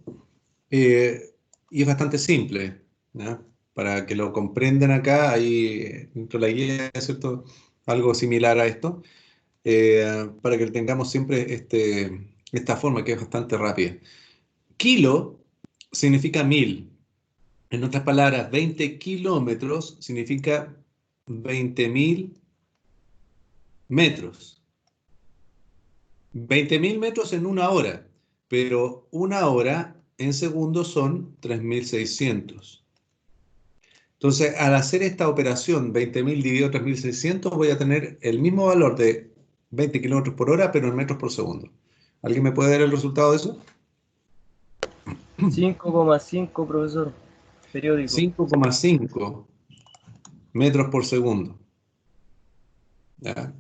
Y es bastante simple, ¿ya? Para que lo comprendan acá, ahí dentro de la guía, ¿cierto? Algo similar a esto, para que tengamos siempre esta forma que es bastante rápida. Kilo significa 1000. En otras palabras, 20 kilómetros significa 20.000 metros. 20.000 metros en una hora, pero una hora en segundos son 3.600. Entonces, al hacer esta operación, 20.000 dividido 3.600, voy a tener el mismo valor de 20 kilómetros por hora, pero en metros por segundo. ¿Alguien me puede dar el resultado de eso? 5,5, profesor. Periódico. 5,5 metros por segundo. ¿Ya?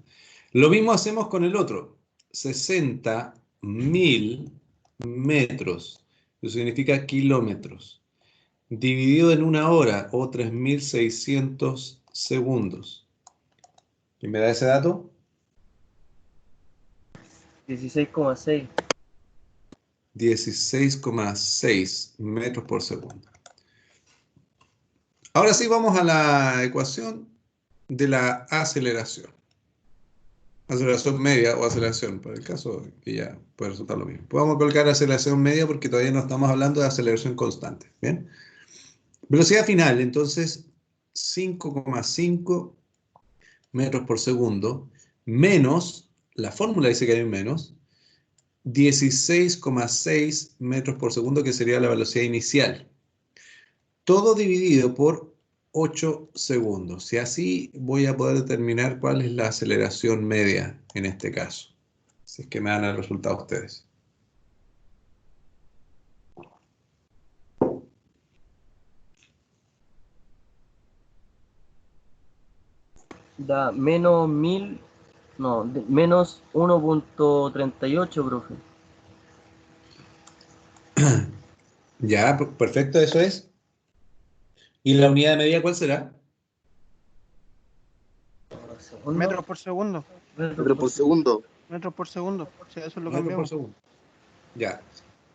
Lo mismo hacemos con el otro. 60.000 metros. Eso significa kilómetros. Dividido en una hora o 3.600 segundos. ¿Quién me da ese dato? 16,6. 16,6 metros por segundo. Ahora sí vamos a la ecuación de la aceleración. Aceleración media o aceleración, para el caso que ya puede resultar lo mismo. Podemos colocar aceleración media porque todavía no estamos hablando de aceleración constante. ¿Bien? Velocidad final, entonces, 5,5 metros por segundo, menos, la fórmula dice que hay un menos, 16,6 metros por segundo, que sería la velocidad inicial. Todo dividido por 8 segundos. Y así voy a poder determinar cuál es la aceleración media en este caso. Si es que me dan el resultado ustedes. Da menos 1000, no, menos 1.38, profe. Ya, perfecto, eso es. ¿Y la unidad de medida cuál será? Metros por segundo. Metros por segundo. Metros por segundo. Sí, eso es lo que Metros por vemos. segundo. Ya.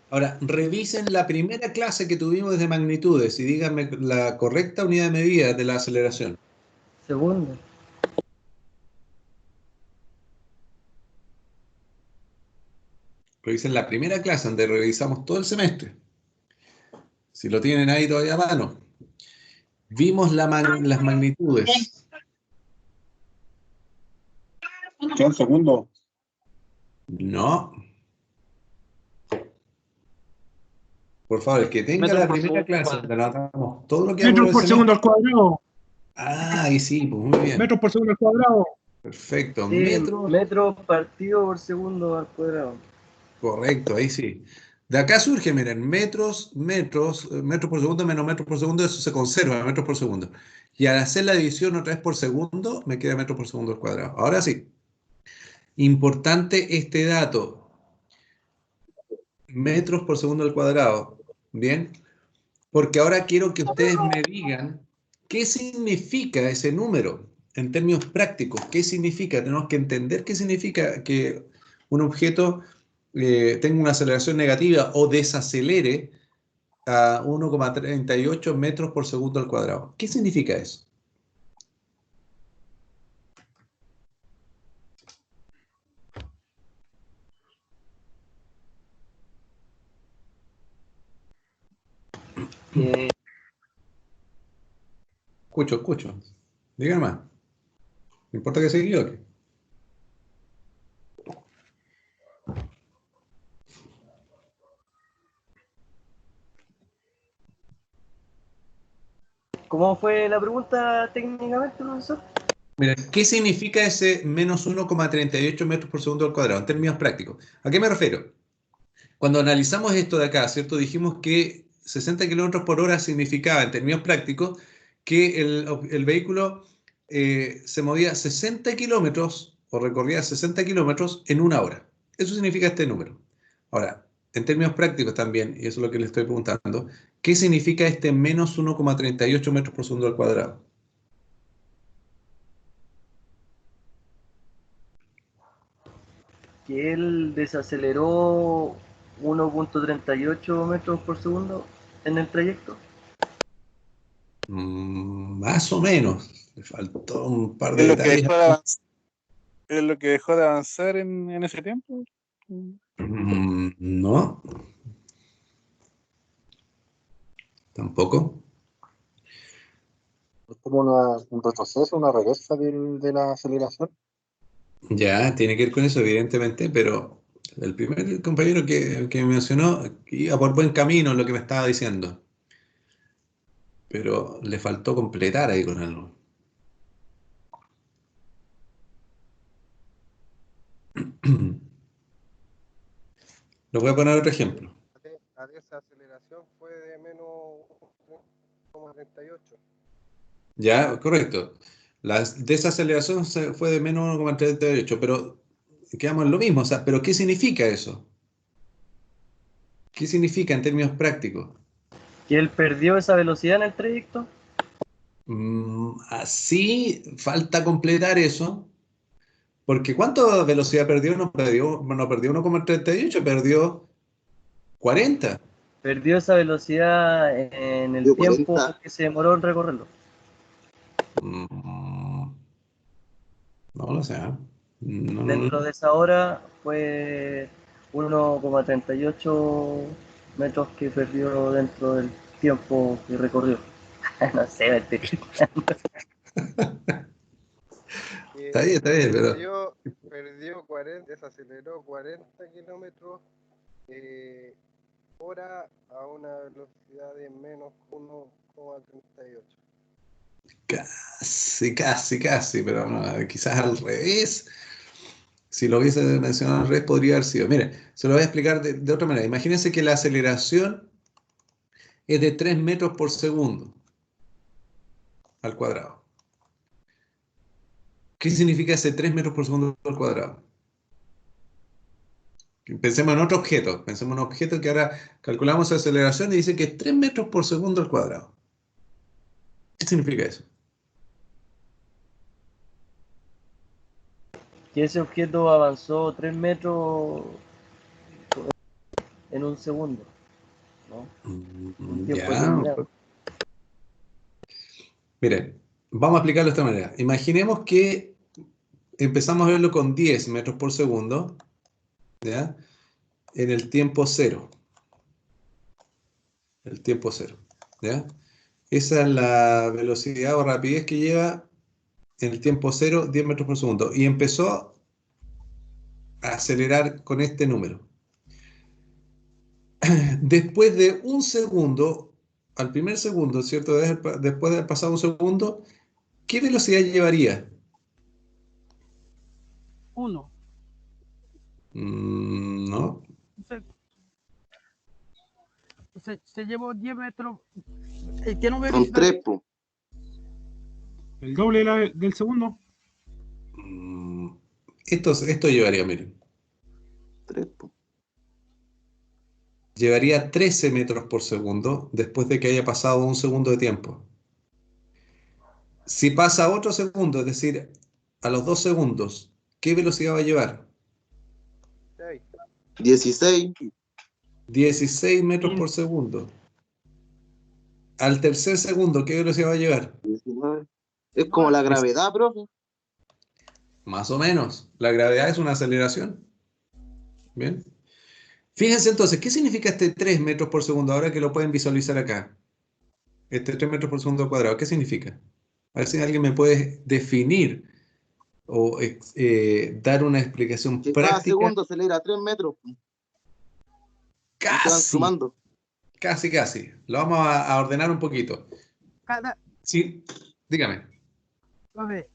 Ahora, revisen la primera clase que tuvimos de magnitudes y díganme la correcta unidad de medida de la aceleración. Segundo. Revisen la primera clase donde revisamos todo el semestre. Si lo tienen ahí todavía a mano. Vimos las magnitudes. Son segundos. No. Por favor, el que tenga Metros la por primera segundo. clase, donde anotamos todo lo que Metros hablamos por del segundo semestre. al cuadrado. Ah, ahí sí, pues muy bien. Metros por segundo al cuadrado. Perfecto. Sí, metros partido por segundo al cuadrado. Correcto, ahí sí. De acá surge, miren, metros por segundo menos metros por segundo, eso se conserva, metros por segundo. Y al hacer la división otra vez por segundo, me queda metros por segundo al cuadrado. Ahora sí. Importante este dato. Metros por segundo al cuadrado. ¿Bien? Porque ahora quiero que ustedes me digan qué significa ese número en términos prácticos. ¿Qué significa? Tenemos que entender qué significa que un objeto tenga una aceleración negativa o desacelere a 1,38 metros por segundo al cuadrado. ¿Qué significa eso? Que Escucho. Díganme más. No importa que se equivoque. ¿Cómo fue la pregunta técnicamente, profesor? Mira, ¿qué significa ese menos 1,38 metros por segundo al cuadrado en términos prácticos? ¿A qué me refiero? Cuando analizamos esto de acá, ¿cierto? Dijimos que 60 kilómetros por hora significaba, en términos prácticos, que el vehículo se movía 60 kilómetros o recorría 60 kilómetros en una hora. Eso significa este número. Ahora, en términos prácticos también, y eso es lo que le estoy preguntando, ¿qué significa este menos 1,38 metros por segundo al cuadrado? Que él desaceleró 1.38 metros por segundo en el trayecto. Más o menos. Le faltó un par de ¿Es lo que detalles. dejó de avanzar, es lo que dejó de avanzar en ese tiempo? No, tampoco. Es como un retroceso, una reversa de la aceleración. Ya, tiene que ver con eso, evidentemente, pero el primer compañero que me mencionó iba por buen camino en lo que me estaba diciendo. Pero le faltó completar ahí con algo. Lo voy a poner otro ejemplo. La desaceleración fue de menos 1,38. Ya, correcto. La desaceleración fue de menos 1,38, pero quedamos en lo mismo. O sea, ¿pero qué significa eso? ¿Qué significa en términos prácticos? Que él perdió esa velocidad en el trayecto. Así falta completar eso, Porque ¿cuánto velocidad perdió? No perdió 1,38, perdió 40. Perdió esa velocidad en el Dio tiempo 40. que se demoró en recorrerlo. No lo sé. No. Dentro de esa hora fue 1,38 metros que perdió dentro del tiempo que recorrió. No sé, me estoy explicando. Está bien, pero... Perdió 40, desaceleró 40 kilómetros hora a una velocidad de menos 1,38. Casi, pero no, quizás al revés. Si lo hubiese mencionado al revés, podría haber sido. Mire, se lo voy a explicar de otra manera. Imagínense que la aceleración es de 3 metros por segundo al cuadrado. ¿Qué significa ese 3 metros por segundo al cuadrado? Pensemos en otro objeto. Pensemos en un objeto que ahora calculamos su aceleración y dice que es 3 metros por segundo al cuadrado. ¿Qué significa eso? Que ese objeto avanzó 3 metros en un segundo, ¿no? Un tiempo determinado. Miren, vamos a explicarlo de esta manera. Imaginemos que empezamos a verlo con 10 metros por segundo, ¿ya? En el tiempo cero. El tiempo cero, ¿ya? Esa es la velocidad o rapidez que lleva en el tiempo cero 10 metros por segundo. Y empezó a acelerar con este número. Después de un segundo, al primer segundo, ¿cierto? Después de haber pasado un segundo, ¿qué velocidad llevaría? 1. No. Se llevó 10 metros. Tiene un Son 3, po. El doble del segundo. Esto llevaría, miren. 3, po. Llevaría 13 metros por segundo después de que haya pasado un segundo de tiempo. Si pasa otro segundo, es decir, a los 2 segundos, ¿qué velocidad va a llevar? 16. 16 metros por segundo. Al tercer segundo, ¿qué velocidad va a llevar? 19. Es como la gravedad, profe. Más o menos. La gravedad es una aceleración. Bien. Fíjense entonces, ¿qué significa este 3 metros por segundo? Ahora que lo pueden visualizar acá. Este 3 metros por segundo cuadrado, ¿qué significa? A ver si alguien me puede definir o dar una explicación Que práctica. cada segundo acelera 3 metros. Casi. Lo vamos a ordenar un poquito. Sí, dígame. Profe,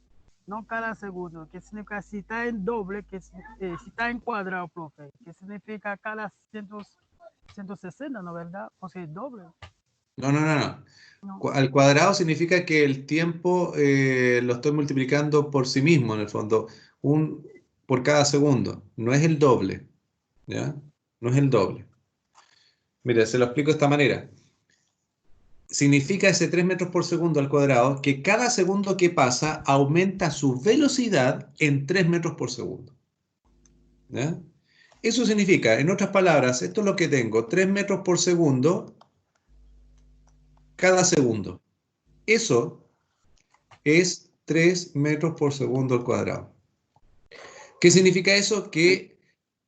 no cada segundo, que significa si está en doble, si está en cuadrado, profe, que significa cada 160, ¿no verdad? O sea, es doble. No. Al cuadrado significa que el tiempo lo estoy multiplicando por sí mismo, en el fondo, por cada segundo. No es el doble, ¿ya? No es el doble. Mira, se lo explico de esta manera. Significa ese 3 metros por segundo al cuadrado que cada segundo que pasa aumenta su velocidad en 3 metros por segundo. ¿Ya? Eso significa, en otras palabras, esto es lo que tengo, 3 metros por segundo cada segundo. Eso es 3 metros por segundo al cuadrado. ¿Qué significa eso? Que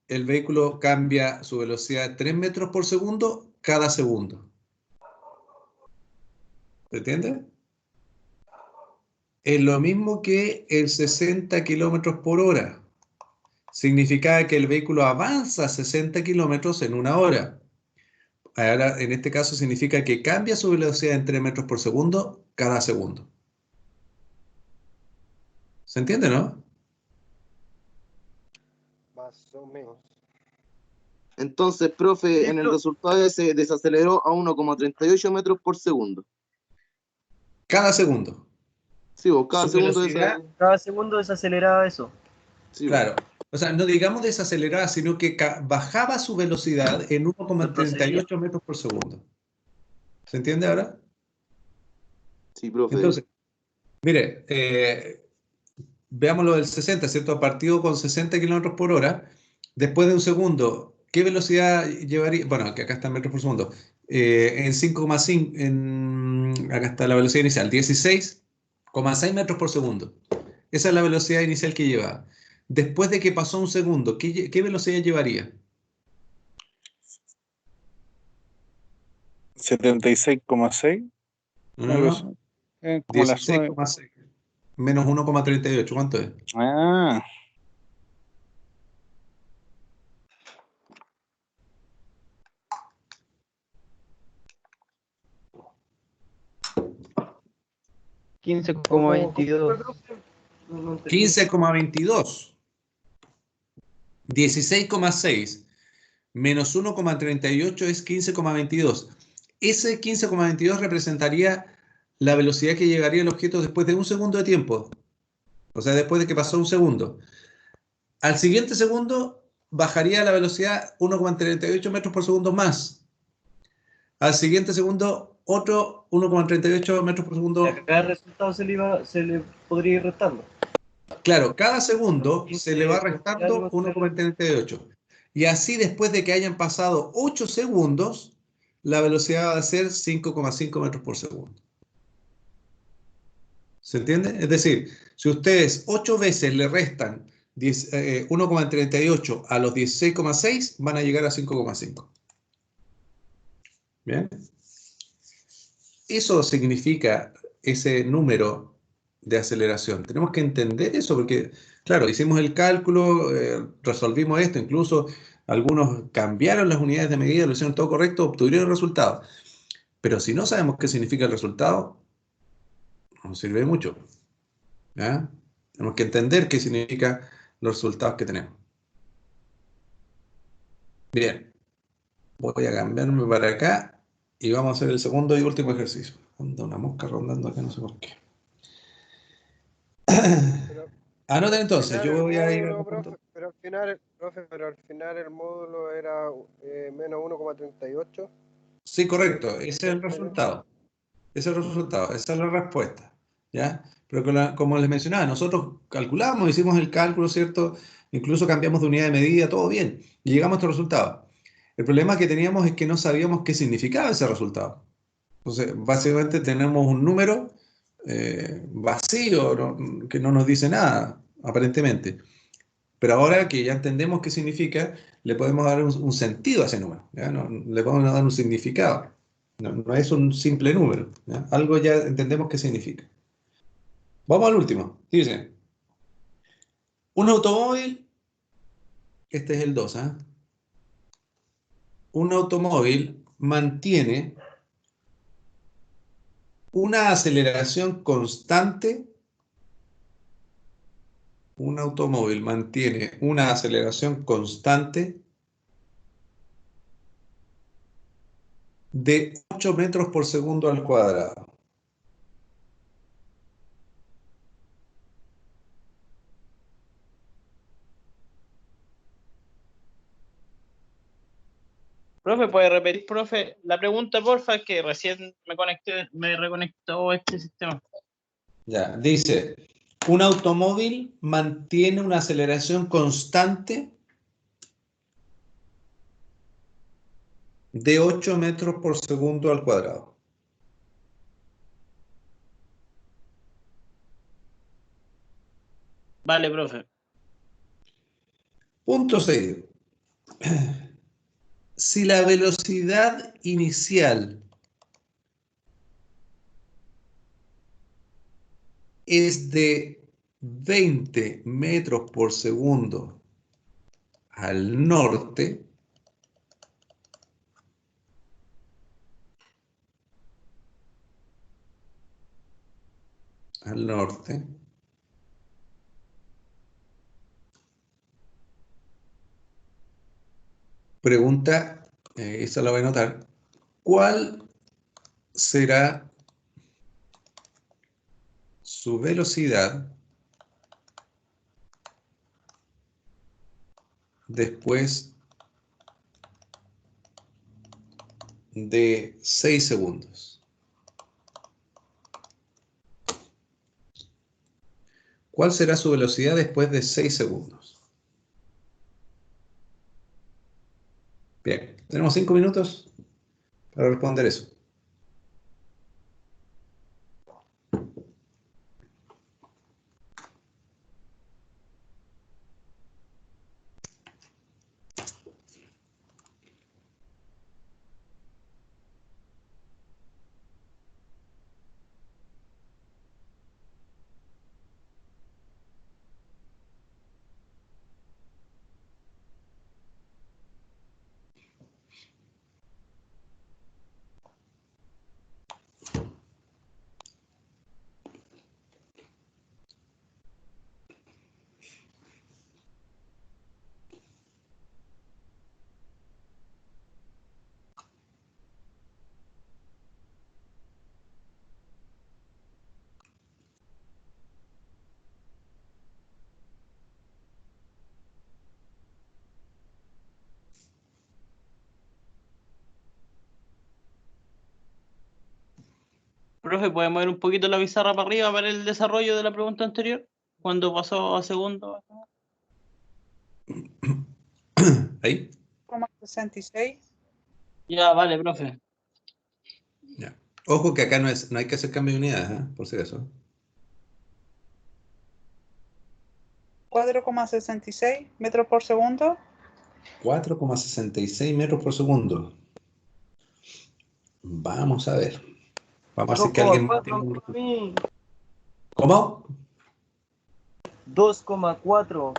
el vehículo cambia su velocidad 3 metros por segundo cada segundo. ¿Se entiende? Es lo mismo que el 60 kilómetros por hora. Significa que el vehículo avanza 60 kilómetros en una hora. Ahora, en este caso, significa que cambia su velocidad en 3 metros por segundo cada segundo. ¿Se entiende, no? Más o menos. Entonces, profe, en el resultado se desaceleró a 1,38 metros por segundo. Cada segundo. Sí, o cada segundo cada segundo desaceleraba eso. Sí, claro. O sea, no digamos desaceleraba, sino que bajaba su velocidad en 1,38 metros por segundo. ¿Se entiende ahora? Sí, profe. Entonces, mire, veamos lo del 60, ¿cierto? Partido con 60 kilómetros por hora, después de un segundo, ¿qué velocidad llevaría? Bueno, que acá está en metros por segundo. En 5,5, acá está la velocidad inicial, 16,6 metros por segundo. Esa es la velocidad inicial que lleva. Después de que pasó un segundo, ¿qué velocidad llevaría? 76,6. No, no, Como la suma de... 16,6 menos 1,38, ¿cuánto es? Ah, 15,22. 15,22. 16,6 menos 1,38 es 15,22. Ese 15,22 representaría la velocidad que llegaría el objeto después de un segundo de tiempo. O sea, después de que pasó un segundo. Al siguiente segundo bajaría la velocidad 1,38 metros por segundo más. Al siguiente segundo, otro 1,38 metros por segundo. A cada resultado se le podría ir restando. Claro, cada segundo se le va restando 1,38. Y así después de que hayan pasado 8 segundos, la velocidad va a ser 5,5 metros por segundo. ¿Se entiende? Es decir, si ustedes 8 veces le restan 1,38 a los 16,6, van a llegar a 5,5. ¿Bien? Eso significa ese número de aceleración. Tenemos que entender eso porque, claro, hicimos el cálculo, resolvimos esto, incluso algunos cambiaron las unidades de medida, lo hicieron todo correcto, obtuvieron el resultado. Pero si no sabemos qué significa el resultado, no nos sirve de mucho. ¿Ya? Tenemos que entender qué significan los resultados que tenemos. Bien, voy a cambiarme para acá y vamos a hacer el segundo y último ejercicio. Anda una mosca rondando acá, no sé por qué. Anoten entonces, yo voy a ir... Pero al final el módulo era menos 1,38. Sí, correcto, ese es el resultado. Ese es el resultado, esa es la respuesta. ¿Ya? Pero como les mencionaba, nosotros calculamos, hicimos el cálculo, ¿cierto? Incluso cambiamos de unidad de medida, todo bien, y llegamos a este resultado. El problema que teníamos es que no sabíamos qué significaba ese resultado. Entonces, básicamente tenemos un número vacío, que no nos dice nada, aparentemente. Pero ahora que ya entendemos qué significa, le podemos dar un sentido a ese número, ¿ya? Le podemos dar un significado. No es un simple número, ¿ya? Algo ya entendemos qué significa. Vamos al último. Dice, un automóvil, este es el 2, ¿eh? Un automóvil mantiene una aceleración constante. Un automóvil mantiene una aceleración constante de 8 metros por segundo al cuadrado. Profe, ¿puede repetir, profe, la pregunta, porfa? Que recién me reconectó este sistema. Ya, dice, un automóvil mantiene una aceleración constante de 8 metros por segundo al cuadrado. Vale, profe. Punto 6. Si la velocidad inicial es de 20 metros por segundo al norte, pregunta, esa la voy a anotar, ¿cuál será su velocidad después de 6 segundos? ¿Cuál será su velocidad después de 6 segundos? Bien, tenemos 5 minutos para responder eso. Profe, ¿puede mover un poquito la pizarra para arriba para el desarrollo de la pregunta anterior? Cuando pasó a segundo. ¿Ahí? 66. Ya, vale, profe. Ya. Ojo que acá no hay que hacer cambio de unidades, por si acaso. 4,66 metros por segundo. 4,66 metros por segundo. Vamos a ver. Vamos a hacer que alguien más tenga un... 2,4. ¿Cómo? 2,4.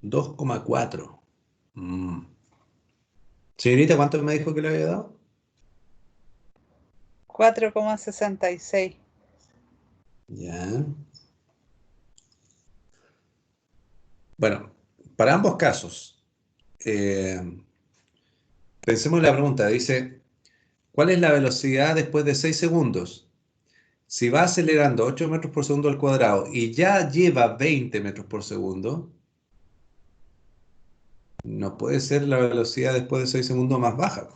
2,4. Señorita, ¿cuánto me dijo que le había dado? 4,66. Ya. Bueno, para ambos casos, pensemos en la pregunta. Dice, ¿cuál es la velocidad después de 6 segundos? Si va acelerando 8 metros por segundo al cuadrado y ya lleva 20 metros por segundo, no puede ser la velocidad después de 6 segundos más baja,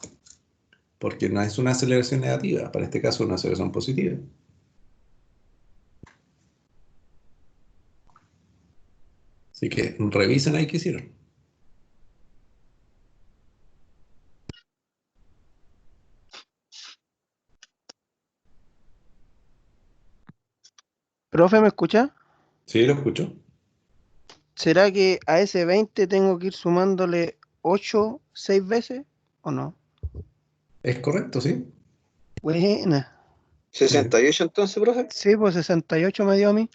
porque no es una aceleración negativa, para este caso es una aceleración positiva. Así que revisen ahí qué hicieron. Profe, ¿me escucha? Sí, lo escucho. ¿Será que a ese 20 tengo que ir sumándole 8, 6 veces o no? Es correcto, sí. Buena. 68 entonces, profe. Sí, pues 68 me dio a mí.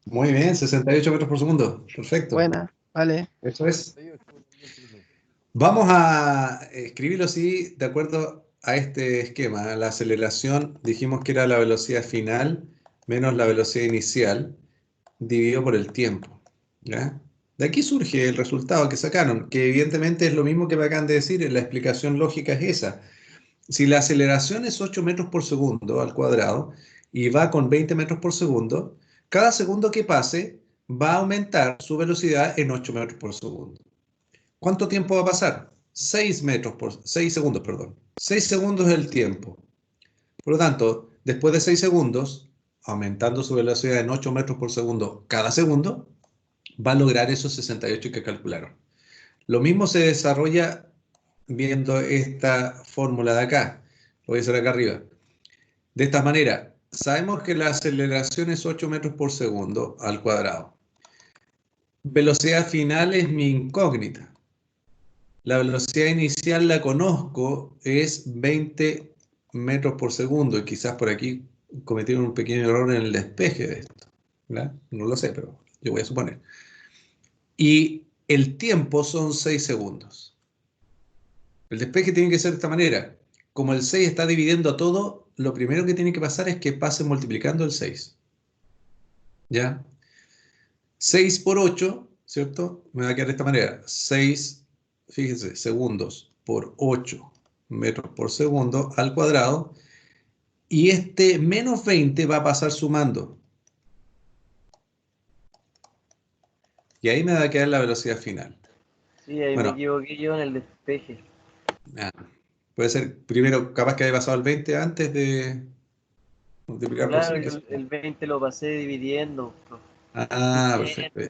Muy bien, 68 metros por segundo. Perfecto. Buena, vale. Eso es. Vamos a escribirlo así de acuerdo a este esquema. La aceleración dijimos que era la velocidad final menos la velocidad inicial dividido por el tiempo. ¿Ya? De aquí surge el resultado que sacaron, que evidentemente es lo mismo que me acaban de decir, la explicación lógica es esa. Si la aceleración es 8 metros por segundo al cuadrado y va con 20 metros por segundo, cada segundo que pase va a aumentar su velocidad en 8 metros por segundo. ¿Cuánto tiempo va a pasar? 6 segundos, perdón. 6 segundos es el tiempo. Por lo tanto, después de 6 segundos, aumentando su velocidad en 8 metros por segundo cada segundo, va a lograr esos 68 que calcularon. Lo mismo se desarrolla viendo esta fórmula de acá. Lo voy a hacer acá arriba. De esta manera, sabemos que la aceleración es 8 metros por segundo al cuadrado. Velocidad final es mi incógnita. La velocidad inicial la conozco, es 20 metros por segundo. Y quizás por aquí cometieron un pequeño error en el despeje de esto. ¿Verdad? No lo sé, pero yo voy a suponer. Y el tiempo son 6 segundos. El despeje tiene que ser de esta manera. Como el 6 está dividiendo a todo, lo primero que tiene que pasar es que pase multiplicando el 6. ¿Ya? 6 por 8, ¿cierto? Me va a quedar de esta manera. 6, fíjense, segundos por 8 metros por segundo al cuadrado. Y este menos 20 va a pasar sumando. Y ahí me va a quedar la velocidad final. Sí, ahí Bueno, me equivoqué yo en el despeje. puede ser primero capaz que haya pasado el 20 antes de multiplicar por Claro, 6. yo el 20 lo pasé dividiendo. Ah, perfecto.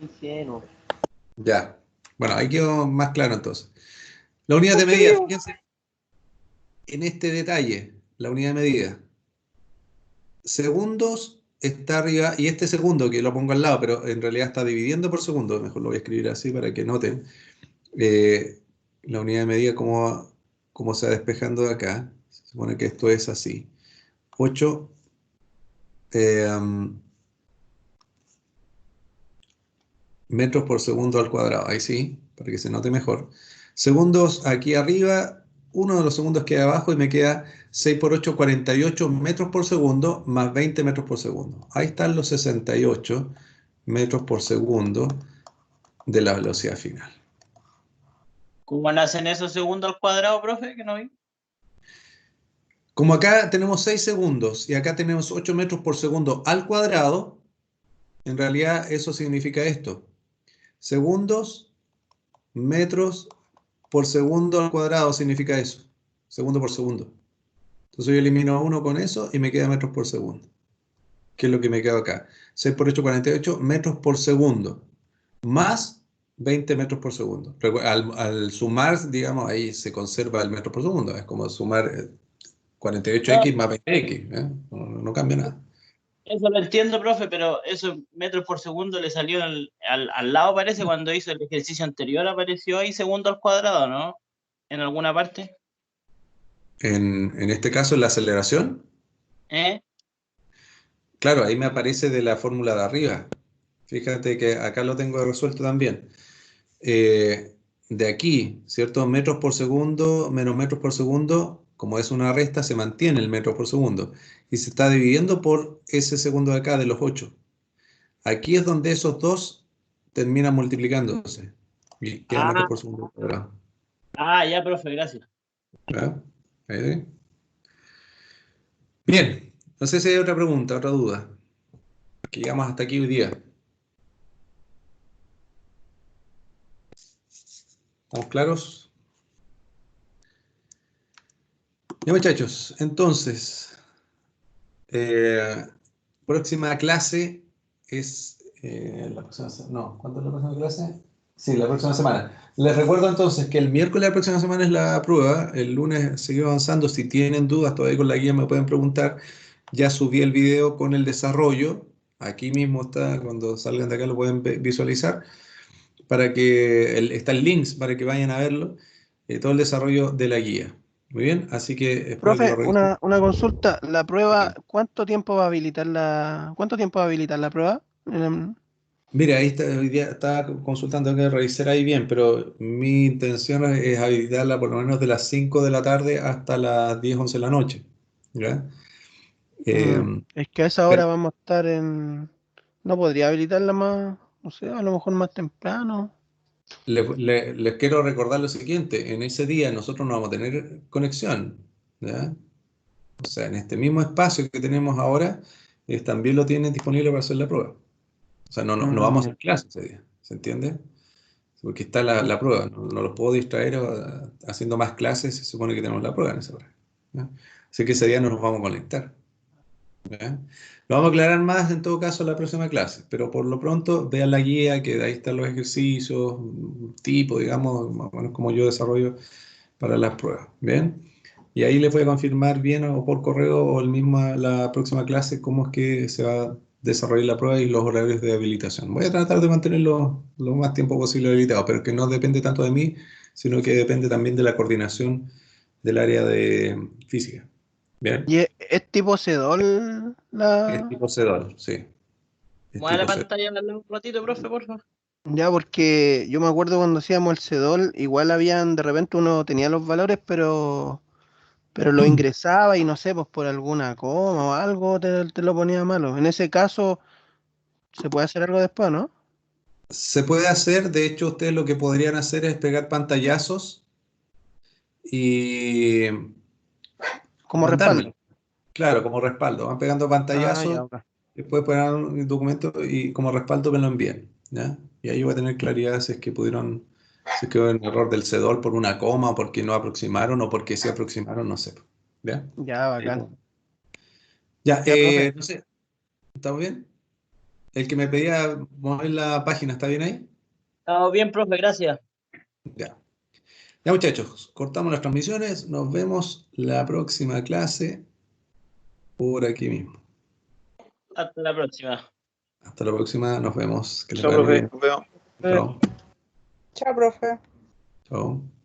Ingenuo. Ya. Bueno, ahí quedó más claro entonces. La unidad de medida, fíjense en este detalle, la unidad de medida. Segundos está arriba, y este segundo que lo pongo al lado, pero en realidad está dividiendo por segundo, mejor lo voy a escribir así para que noten la unidad de medida cómo se va despejando de acá. Se supone que esto es así. 8 metros por segundo al cuadrado, ahí sí, para que se note mejor. Segundos aquí arriba, uno de los segundos queda abajo y me queda 6 por 8, 48 metros por segundo más 20 metros por segundo. Ahí están los 68 metros por segundo de la velocidad final. ¿Cómo nacen esos segundos al cuadrado, profe? Que no vi. Como acá tenemos 6 segundos y acá tenemos 8 metros por segundo al cuadrado, en realidad eso significa esto. Segundos, metros por segundo al cuadrado significa eso. Segundo por segundo. Entonces yo elimino 1 con eso y me queda metros por segundo. ¿Qué es lo que me queda acá? 6 por 8, 48 metros por segundo. Más 20 metros por segundo. Al sumar, digamos, ahí se conserva el metro por segundo. Es como sumar 48x más 20x. No cambia nada. Eso lo entiendo, profe, pero esos metros por segundo le salió al lado, parece, cuando hizo el ejercicio anterior, apareció ahí segundo al cuadrado, ¿no? En alguna parte. En este caso, en la aceleración, ¿Eh? claro, ahí me aparece de la fórmula de arriba. Fíjate que acá lo tengo resuelto también. De aquí, ¿cierto? Metros por segundo menos metros por segundo, como es una resta, se mantiene el metro por segundo. Y se está dividiendo por ese segundo de acá, de los 8. Aquí es donde esos dos terminan multiplicándose. Y queda metros por segundo cuadrado. Ya, profe, gracias. ¿Ya? Ahí. Bien, no sé si hay otra pregunta, otra duda. Que llegamos hasta aquí hoy día. ¿Estamos claros? Ya, muchachos, entonces, próxima clase es la próxima semana. No, ¿cuándo es la próxima clase? Sí, la próxima semana. Les recuerdo entonces que el miércoles de la próxima semana es la prueba. El lunes seguimos avanzando. Si tienen dudas todavía con la guía me pueden preguntar. Ya subí el video con el desarrollo. Aquí mismo está, cuando salgan de acá lo pueden visualizar. Para que está el link para que vayan a verlo. Todo el desarrollo de la guía. Muy bien, así que espero que Profe, lo revisen. una consulta. La prueba, ¿cuánto tiempo va a habilitar la prueba? Mira, ahí está, hoy día estaba consultando que revisar ahí bien, pero mi intención es habilitarla por lo menos de las 5 de la tarde hasta las 10, 11 de la noche. ¿Ya? Es que a esa hora Pero vamos a estar en... No podría habilitarla más, no sé, a lo mejor más temprano. les quiero recordar lo siguiente, en ese día nosotros no vamos a tener conexión. ¿Ya? O sea, en este mismo espacio que tenemos ahora, también lo tienen disponible para hacer la prueba. O sea, no vamos a hacer clase ese día, ¿se entiende? Porque está la prueba, no los puedo distraer haciendo más clases, se supone que tenemos la prueba en esa hora. ¿Ya? Así que ese día no nos vamos a conectar. ¿Ya? Lo vamos a aclarar más en todo caso en la próxima clase, pero por lo pronto vean la guía, que ahí están los ejercicios, tipo, digamos, más o menos como yo desarrollo para las pruebas. ¿Bien? Y ahí les voy a confirmar bien o por correo o la próxima clase cómo es que se va a desarrollar la prueba y los horarios de habilitación. Voy a tratar de mantenerlo lo más tiempo posible habilitado, pero que no depende tanto de mí, sino que depende también de la coordinación del área de física. ¿Bien? ¿Y es tipo CEDOL Es tipo CEDOL, sí. Es Mueve la tipo CEDOL. pantalla un ratito, profe, por favor. Ya, porque yo me acuerdo cuando hacíamos el CEDOL, igual habían, de repente uno tenía los valores, pero lo ingresaba y no sé, pues por alguna coma o algo te lo ponía malo. En ese caso, se puede hacer algo después, ¿no? Se puede hacer, de hecho, ustedes lo que podrían hacer es pegar pantallazos y Como respaldo. mandármelo. Claro, como respaldo. Van pegando Ah, ya, pantallazos, ok. después poner un documento y como respaldo me lo envían. ¿Ya? Y ahí voy a tener claridad si es que si es que hubo un error del CEDOL por una coma, o porque no aproximaron, o porque se aproximaron, no sé. ¿Ya? Ya, Ahí bacán. lo- Ya, Ya, profe. no sé, ¿estamos bien? el que me pedía mover la página, ¿está bien ahí? Estamos bien, profe, gracias. Ya. Ya, muchachos, cortamos las transmisiones. Nos vemos la próxima clase por aquí mismo. Hasta la próxima. Hasta la próxima, nos vemos. Que les Chao, vaya muy profe. bien. Nos vemos. Chao. Chao, profe. Chao.